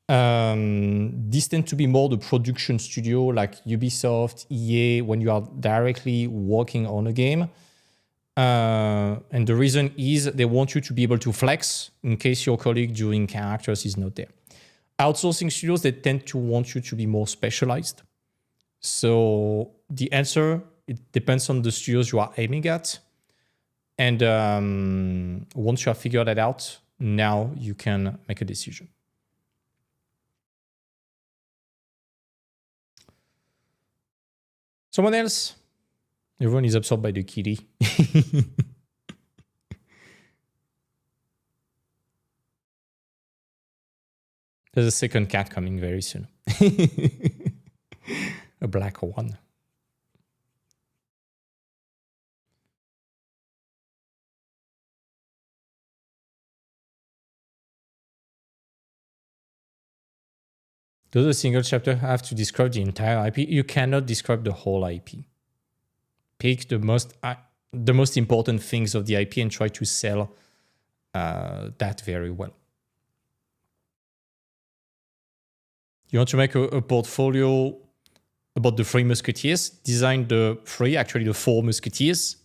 These tend to be more the production studio, like Ubisoft, EA, when you are directly working on a game. And the reason is they want you to be able to flex in case your colleague doing characters is not there. Outsourcing studios, they tend to want you to be more specialized. So the answer, it depends on the studios you are aiming at. And once you have figured that out, now you can make a decision. Someone else? Everyone is absorbed by the kitty. There's a second cat coming very soon. A black one. Does a single chapter have to describe the entire IP? You cannot describe the whole IP. Pick the most important things of the IP and try to sell that very well. You want to make a portfolio about the 3 Musketeers, design the 4 Musketeers,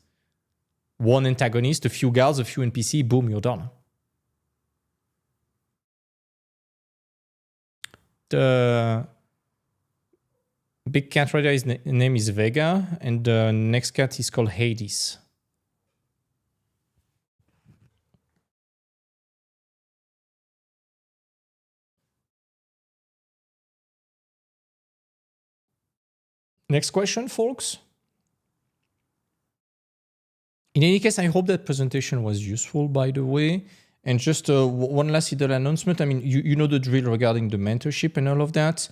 1 antagonist, a few guards, a few NPC, boom, you're done. The big cat rider, his name is Vega, and the next cat is called Hades. Next question, folks. In any case, I hope that presentation was useful, by the way. And just one last little announcement. I mean, you know the drill regarding the mentorship and all of that.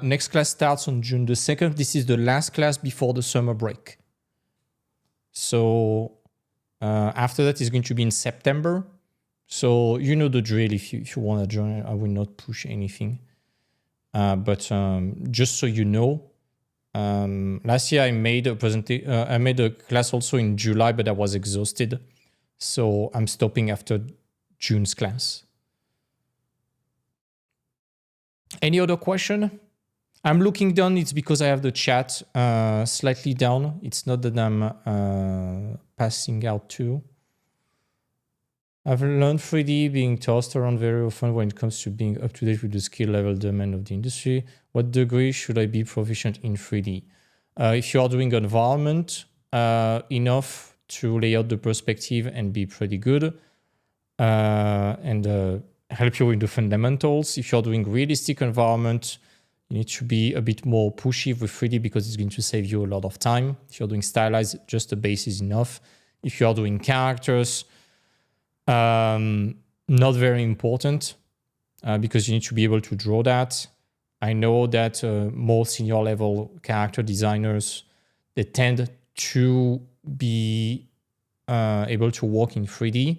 Next class starts on June the 2nd. This is the last class before the summer break. So after that is going to be in September. So you know the drill. If you want to join, I will not push anything. But just so you know, last year I made a class also in July, but I was exhausted. So I'm stopping after June's class. Any other question? I'm looking down. It's because I have the chat slightly down. It's not that I'm passing out too. I've learned 3D being tossed around very often when it comes to being up to date with the skill level demand of the industry. What degree should I be proficient in 3D? If you are doing environment enough to lay out the perspective and be pretty good and help you with the fundamentals. If you're doing realistic environment, you need to be a bit more pushy with 3D because it's going to save you a lot of time. If you're doing stylized, just the base is enough. If you are doing characters, not very important because you need to be able to draw that. I know that more senior level character designers, they tend to be able to work in 3D,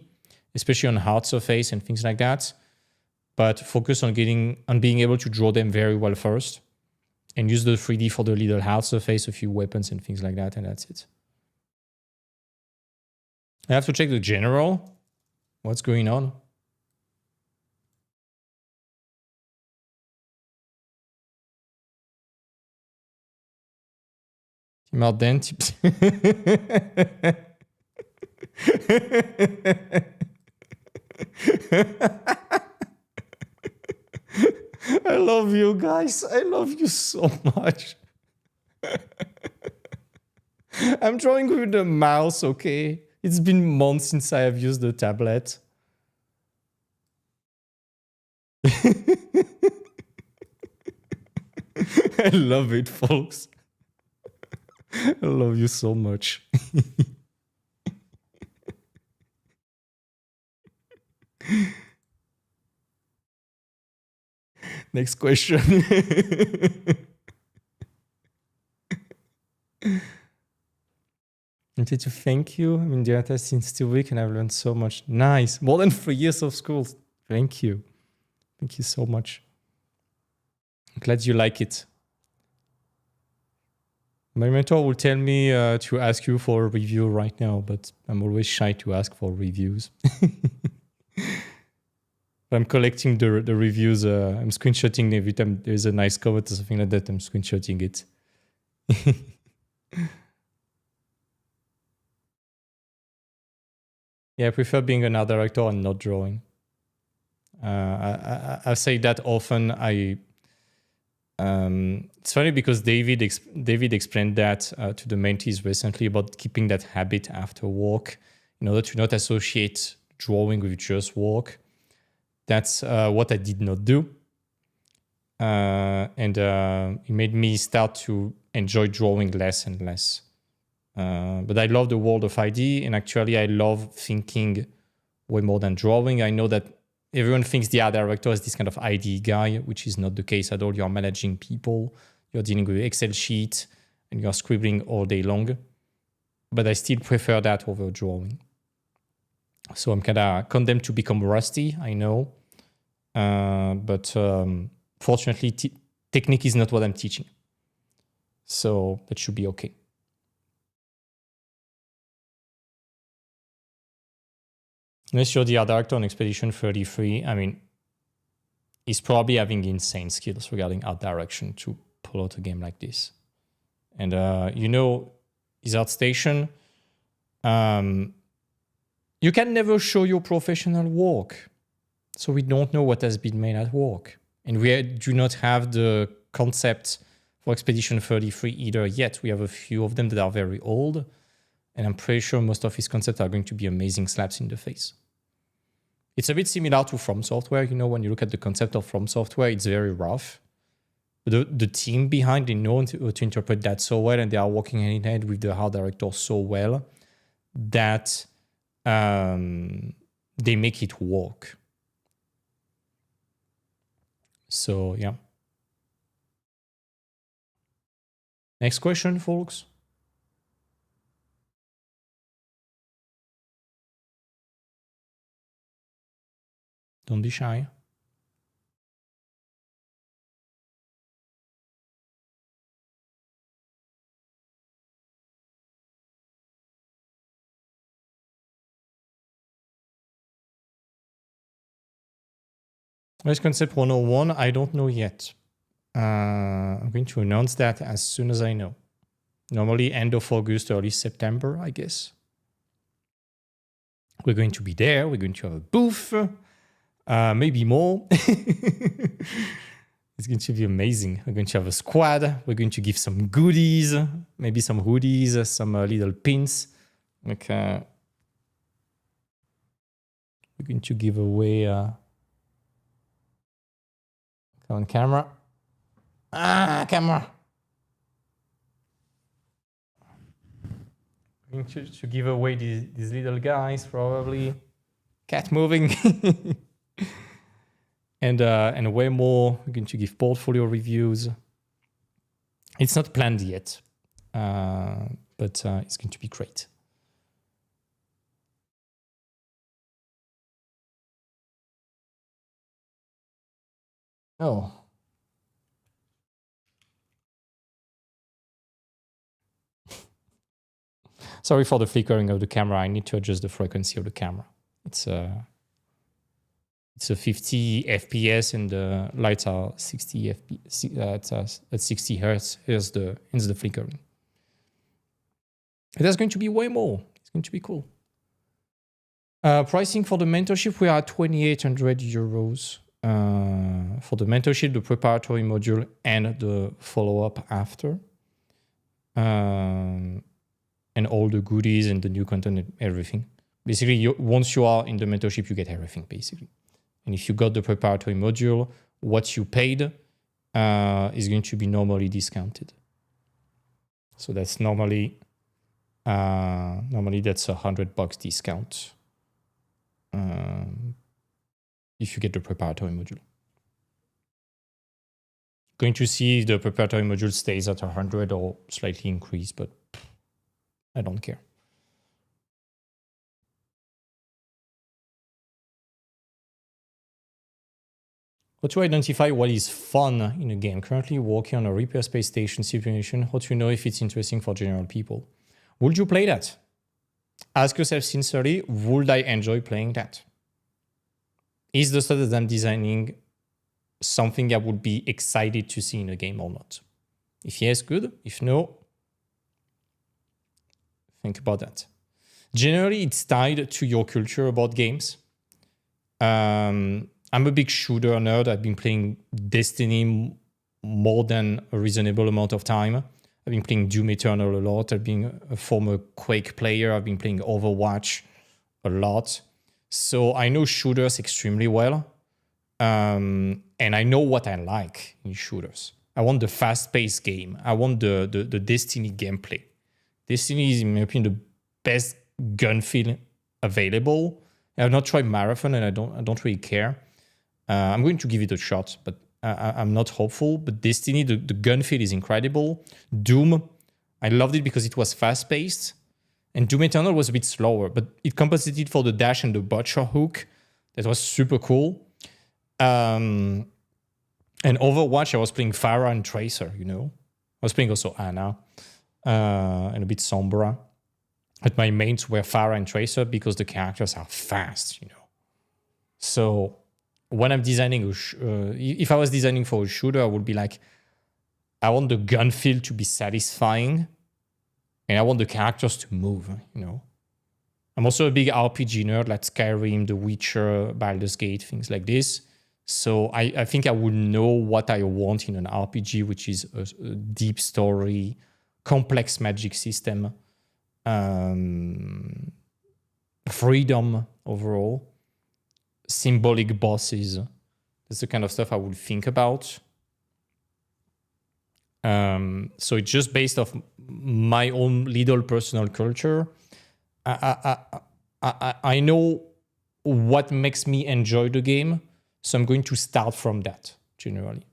especially on hard surface and things like that. But focus on being able to draw them very well first and use the 3D for the little hard surface, a few weapons and things like that, and that's it. I have to check the general. What's going on? Marden tips. I love you guys. I love you so much. I'm drawing with the mouse, okay? It's been months since I have used the tablet. I love it, folks. I love you so much. Next question. I wanted to thank you. I'm in data since 2 weeks and I've learned so much. Nice. More than 3 years of school. Thank you. Thank you so much. I'm glad you like it. My mentor will tell me to ask you for a review right now, but I'm always shy to ask for reviews. I'm collecting the reviews. I'm screenshotting every time there's a nice comment or something like that. I'm screenshotting it. Yeah, I prefer being an art director and not drawing. I say that often. It's funny because David explained that to the mentees recently about keeping that habit after work in order to not associate drawing with just work. That's what I did not do. And it made me start to enjoy drawing less and less. But I love the world of ID, and actually I love thinking way more than drawing. I know that everyone thinks the art director is this kind of ID guy, which is not the case at all. You're managing people, you're dealing with Excel sheets, and you're scribbling all day long. But I still prefer that over drawing. So I'm kind of condemned to become rusty, I know. But fortunately, technique is not what I'm teaching. So that should be okay. Unless you're the art director on Expedition 33, I mean, he's probably having insane skills regarding art direction to pull out a game like this. And, you know, his art station, you can never show your professional work. So we don't know what has been made at work. And we do not have the concept for Expedition 33 either yet. We have a few of them that are very old. And I'm pretty sure most of his concepts are going to be amazing slaps in the face. It's a bit similar to From Software. You know, when you look at the concept of From Software, it's very rough. The team behind, they know to interpret that so well, and they are working hand in hand with the art director so well that they make it work. So yeah. Next question, folks. Don't be shy. Race Concept 101, I don't know yet. I'm going to announce that as soon as I know. Normally end of August, early September, I guess. We're going to be there. We're going to have a booth. Maybe more. It's going to be amazing. We're going to have a squad. We're going to give some goodies, maybe some hoodies, some little pins. Like, we're going to give away... Come on, camera. Camera. We're going to give away these little guys, probably. Cat moving. And way more. We're going to give portfolio reviews. It's not planned yet, but it's going to be great. Oh. Sorry for the flickering of the camera. I need to adjust the frequency of the camera. It's a 50 FPS and the lights are 60 FPS. At 60 hertz. Here's the flickering. There's going to be way more. It's going to be cool. Pricing for the mentorship, we are at 2,800 euros. For the mentorship, the preparatory module, and the follow-up after. And all the goodies and the new content and everything. Basically, once you are in the mentorship, you get everything, basically. And if you got the preparatory module, what you paid is going to be normally discounted. So that's normally that's $100 discount if you get the preparatory module. Going to see if the preparatory module stays at 100 or slightly increased, but I don't care. How to identify what is fun in a game? Currently working on a repair space station simulation. How to know if it's interesting for general people? Would you play that? Ask yourself sincerely, would I enjoy playing that? Is the stuff that I'm designing something I would be excited to see in a game or not? If yes, good. If no, think about that. Generally, it's tied to your culture about games. I'm a big shooter nerd. I've been playing Destiny more than a reasonable amount of time. I've been playing Doom Eternal a lot. I've been a former Quake player. I've been playing Overwatch a lot. So I know shooters extremely well. And I know what I like in shooters. I want the fast-paced game. I want the Destiny gameplay. Destiny is, in my opinion, the best gun feel available. I've not tried Marathon, and I don't really care. I'm going to give it a shot, but I'm not hopeful. But Destiny, the gun feel is incredible. Doom, I loved it because it was fast-paced. And Doom Eternal was a bit slower, but it compensated for the dash and the butcher hook. That was super cool. And Overwatch, I was playing Pharah and Tracer, you know. I was playing also Ana and a bit Sombra. But my mains were Pharah and Tracer because the characters are fast, you know. So when I'm designing, if I was designing for a shooter, I would be like, I want the gun feel to be satisfying. And I want the characters to move, you know. I'm also a big RPG nerd, like Skyrim, The Witcher, Baldur's Gate, things like this. So I think I would know what I want in an RPG, which is a deep story, complex magic system, freedom overall, symbolic bosses. That's the kind of stuff I would think about. So it's just based off my own little personal culture. I know what makes me enjoy the game, so I'm going to start from that generally.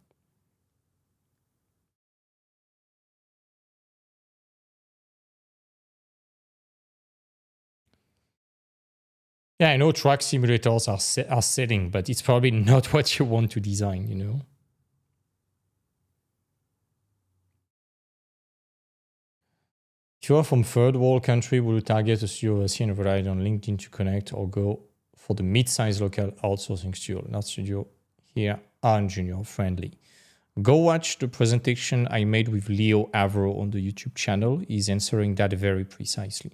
Yeah, I know track simulators are selling, but it's probably not what you want to design, you know? If you are from third world country, will you target a studio overseas and rely on LinkedIn to connect, or go for the mid-sized local outsourcing studio? Not studio here are junior friendly. Go watch the presentation I made with Leo Avro on the YouTube channel. He's answering that very precisely.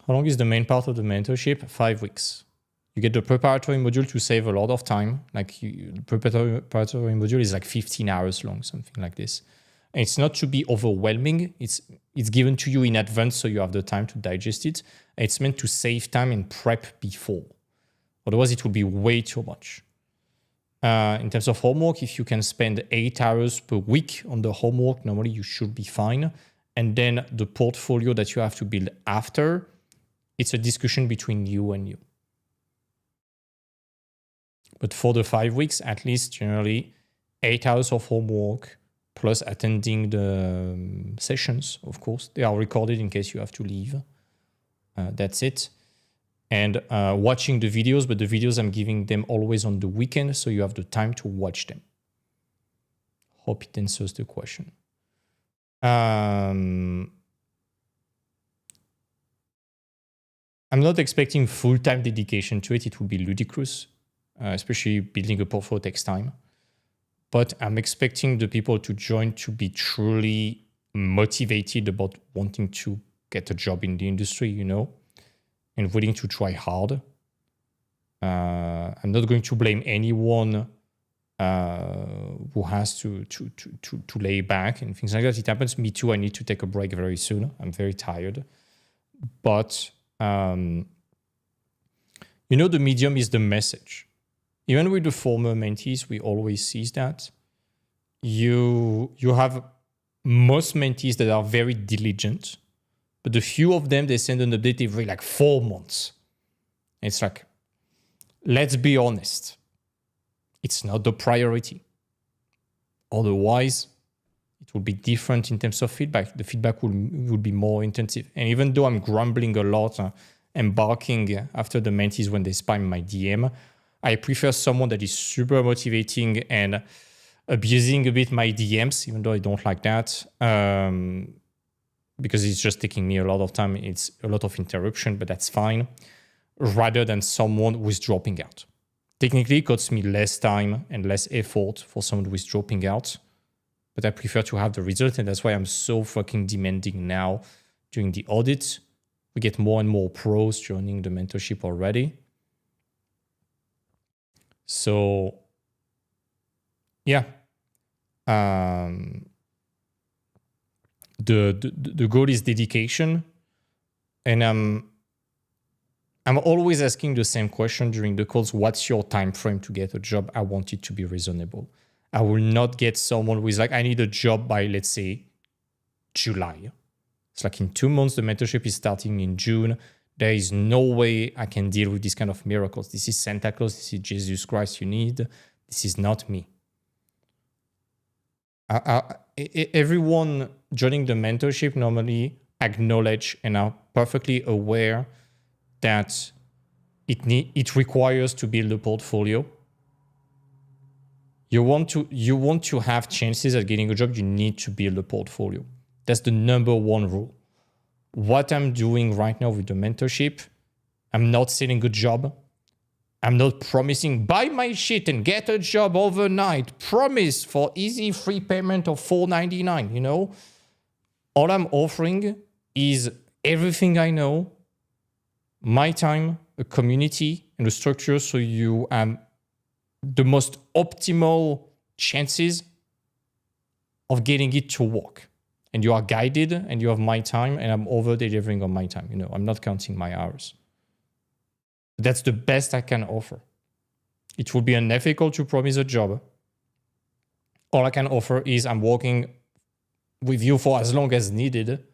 How long is the main part of the mentorship? 5 weeks. You get the preparatory module to save a lot of time. Like the preparatory module is like 15 hours long, something like this. And it's not to be overwhelming. It's given to you in advance, so you have the time to digest it. And it's meant to save time and prep before. Otherwise, it will be way too much. In terms of homework, if you can spend 8 hours per week on the homework, normally you should be fine. And then the portfolio that you have to build after, it's a discussion between you and you. But for the 5 weeks, at least generally 8 hours of homework plus attending the sessions, of course. They are recorded in case you have to leave. That's it. And watching the videos, but the videos I'm giving them always on the weekend, so you have the time to watch them. Hope it answers the question. I'm not expecting full-time dedication to it. It would be ludicrous, especially building a portfolio takes time. But I'm expecting the people to join to be truly motivated about wanting to get a job in the industry, you know, and willing to try hard. I'm not going to blame anyone who has to lay back and things like that. It happens to me too. I need to take a break very soon. I'm very tired. But, you know, the medium is the message. Even with the former mentees, we always see that. You have most mentees that are very diligent, but the few of them, they send an update every like 4 months. It's like, let's be honest. It's not the priority. Otherwise, it will be different in terms of feedback. The feedback will be more intensive. And even though I'm grumbling a lot and barking after the mentees when they spam my DM, I prefer someone that is super motivating and abusing a bit my DMs, even though I don't like that, because it's just taking me a lot of time. It's a lot of interruption, but that's fine, rather than someone who is dropping out. Technically, it costs me less time and less effort for someone who is dropping out, but I prefer to have the result, and that's why I'm so fucking demanding now during the audit. We get more and more pros joining the mentorship already. So, yeah. The goal is dedication, and I'm always asking the same question during the calls. What's your time frame to get a job? I want it to be reasonable. I will not get someone who is like, I need a job by, let's say, July. It's like in 2 months, the mentorship is starting in June. There is no way I can deal with this kind of miracles. This is Santa Claus. This is Jesus Christ you need. This is not me. Everyone joining the mentorship normally acknowledge and are perfectly aware that it requires to build a portfolio. You want to have chances at getting a job, you need to build a portfolio. That's the number one rule. What I'm doing right now with the mentorship, I'm not selling a job. I'm not promising buy my shit and get a job overnight. Promise for easy free payment of $4.99, you know? All I'm offering is everything I know, my time, a community, and a structure so you have the most optimal chances of getting it to work. And you are guided and you have my time, and I'm over delivering on my time. You know, I'm not counting my hours. That's the best I can offer. It would be unethical to promise a job. All I can offer is I'm working with you for as long as needed,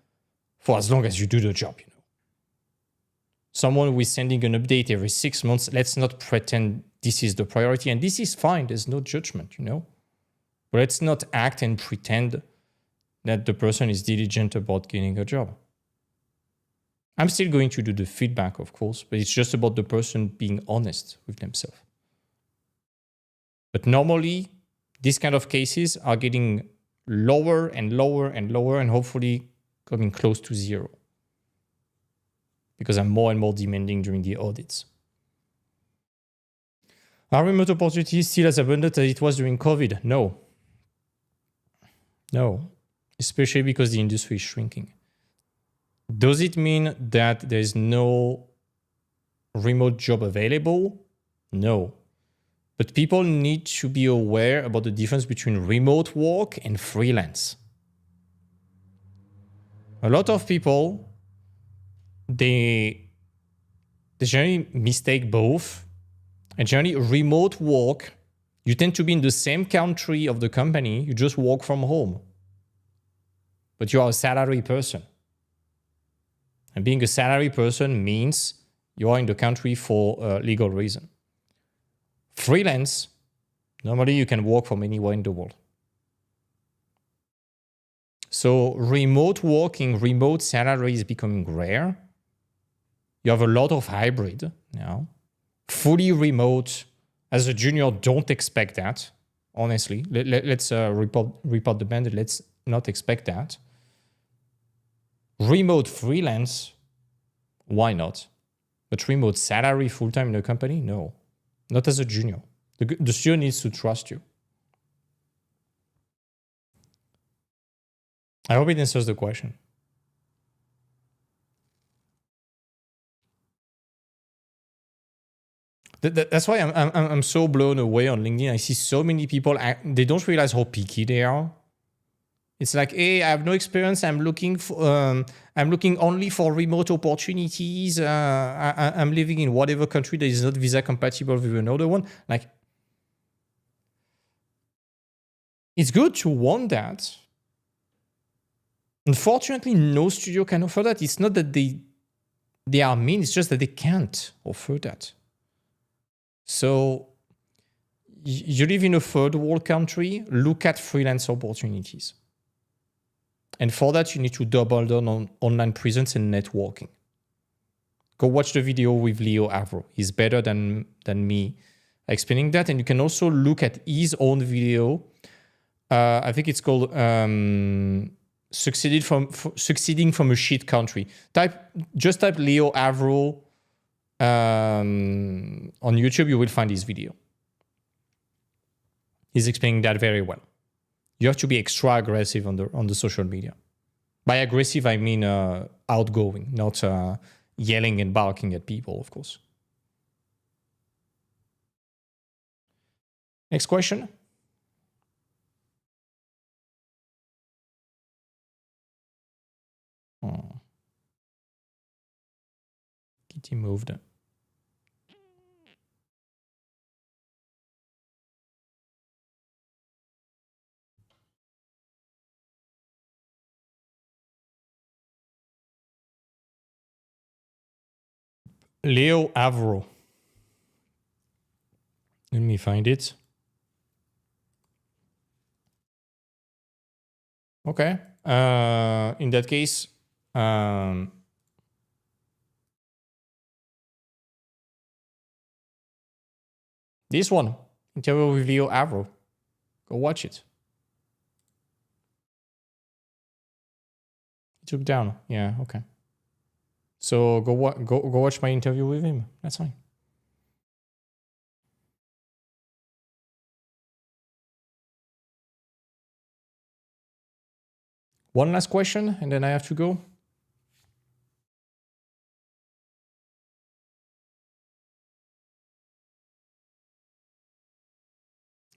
for as long as you do the job, you know. Someone who is sending an update every 6 months, let's not pretend this is the priority. And this is fine. There's no judgment, you know. But let's not act and pretend that the person is diligent about getting a job. I'm still going to do the feedback, of course, but it's just about the person being honest with themselves. But normally, these kind of cases are getting lower and lower and lower and hopefully coming close to zero, because I'm more and more demanding during the audits. Are remote opportunities still as abundant as it was during COVID? No. No, especially because the industry is shrinking. Does it mean that there's no remote job available? No. But people need to be aware about the difference between remote work and freelance. A lot of people, they generally mistake both. And generally, remote work, you tend to be in the same country of the company, you just work from home. But you are a salary person. And being a salary person means you are in the country for a legal reason. Freelance, normally you can work from anywhere in the world. So remote working, remote salary is becoming rare. You have a lot of hybrid now. Fully remote, as a junior, don't expect that, honestly. Let's report the bandit. Let's not expect that. Remote freelance, why not? But remote salary full-time in a company, no. Not as a junior. The student needs to trust you. I hope it answers the question. That's why I'm so blown away on LinkedIn. I see so many people, they don't realize how picky they are. It's like, hey, I have no experience. I'm looking only for remote opportunities. I'm living in whatever country that is not visa compatible with another one. Like, it's good to want that. Unfortunately, no studio can offer that. It's not that they are mean. It's just that they can't offer that. So you live in a third world country, look at freelance opportunities. And for that, you need to double down on online presence and networking. Go watch the video with Leo Avro. He's better than me explaining that. And you can also look at his own video. I think it's called Succeeding from a Shit Country. Just type Leo Avro on YouTube, you will find his video. He's explaining that very well. You have to be extra aggressive on the social media. By aggressive, I mean outgoing, not yelling and barking at people, of course. Next question. Oh. Kitty moved. Leo Avro. Let me find it. Okay. In that case, this one, interview with Leo Avro. Go watch it. He took down. Yeah, okay. So go watch my interview with him. That's fine. One last question, and then I have to go.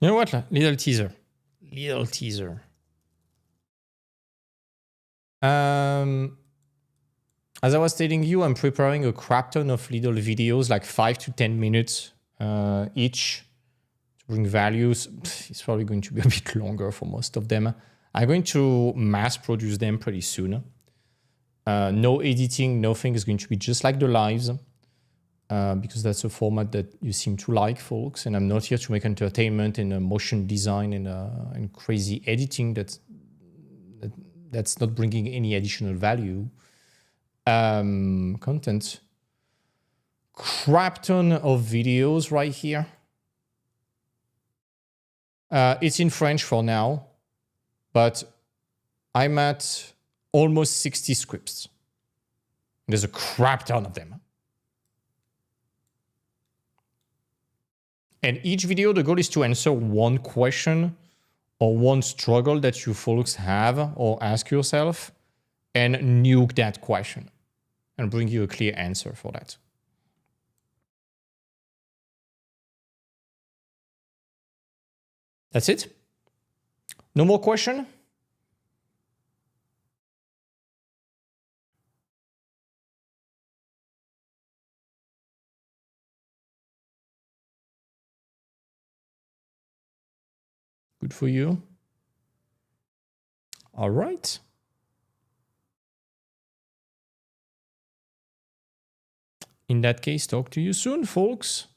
You know what? Little teaser. As I was telling you, I'm preparing a crap ton of little videos, like 5 to 10 minutes each, to bring values. It's probably going to be a bit longer for most of them. I'm going to mass produce them pretty soon. No editing, nothing is going to be just like the lives. Because that's a format that you seem to like, folks. And I'm not here to make entertainment and motion design and crazy editing. That's not bringing any additional value. Content. Crap ton of videos right here. It's in French for now, but I'm at almost 60 scripts. There's a crap ton of them. And each video, the goal is to answer one question or one struggle that you folks have or ask yourself and nuke that question and bring you a clear answer for that. That's it? No more question? Good for you. All right. In that case, talk to you soon, folks.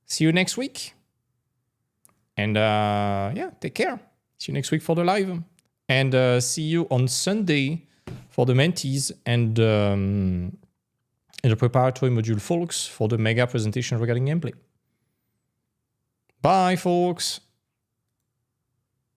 See you next week. And yeah, take care. See you next week for the live. And see you on Sunday for the mentees and the preparatory module, folks, for the mega presentation regarding gameplay. Bye, folks.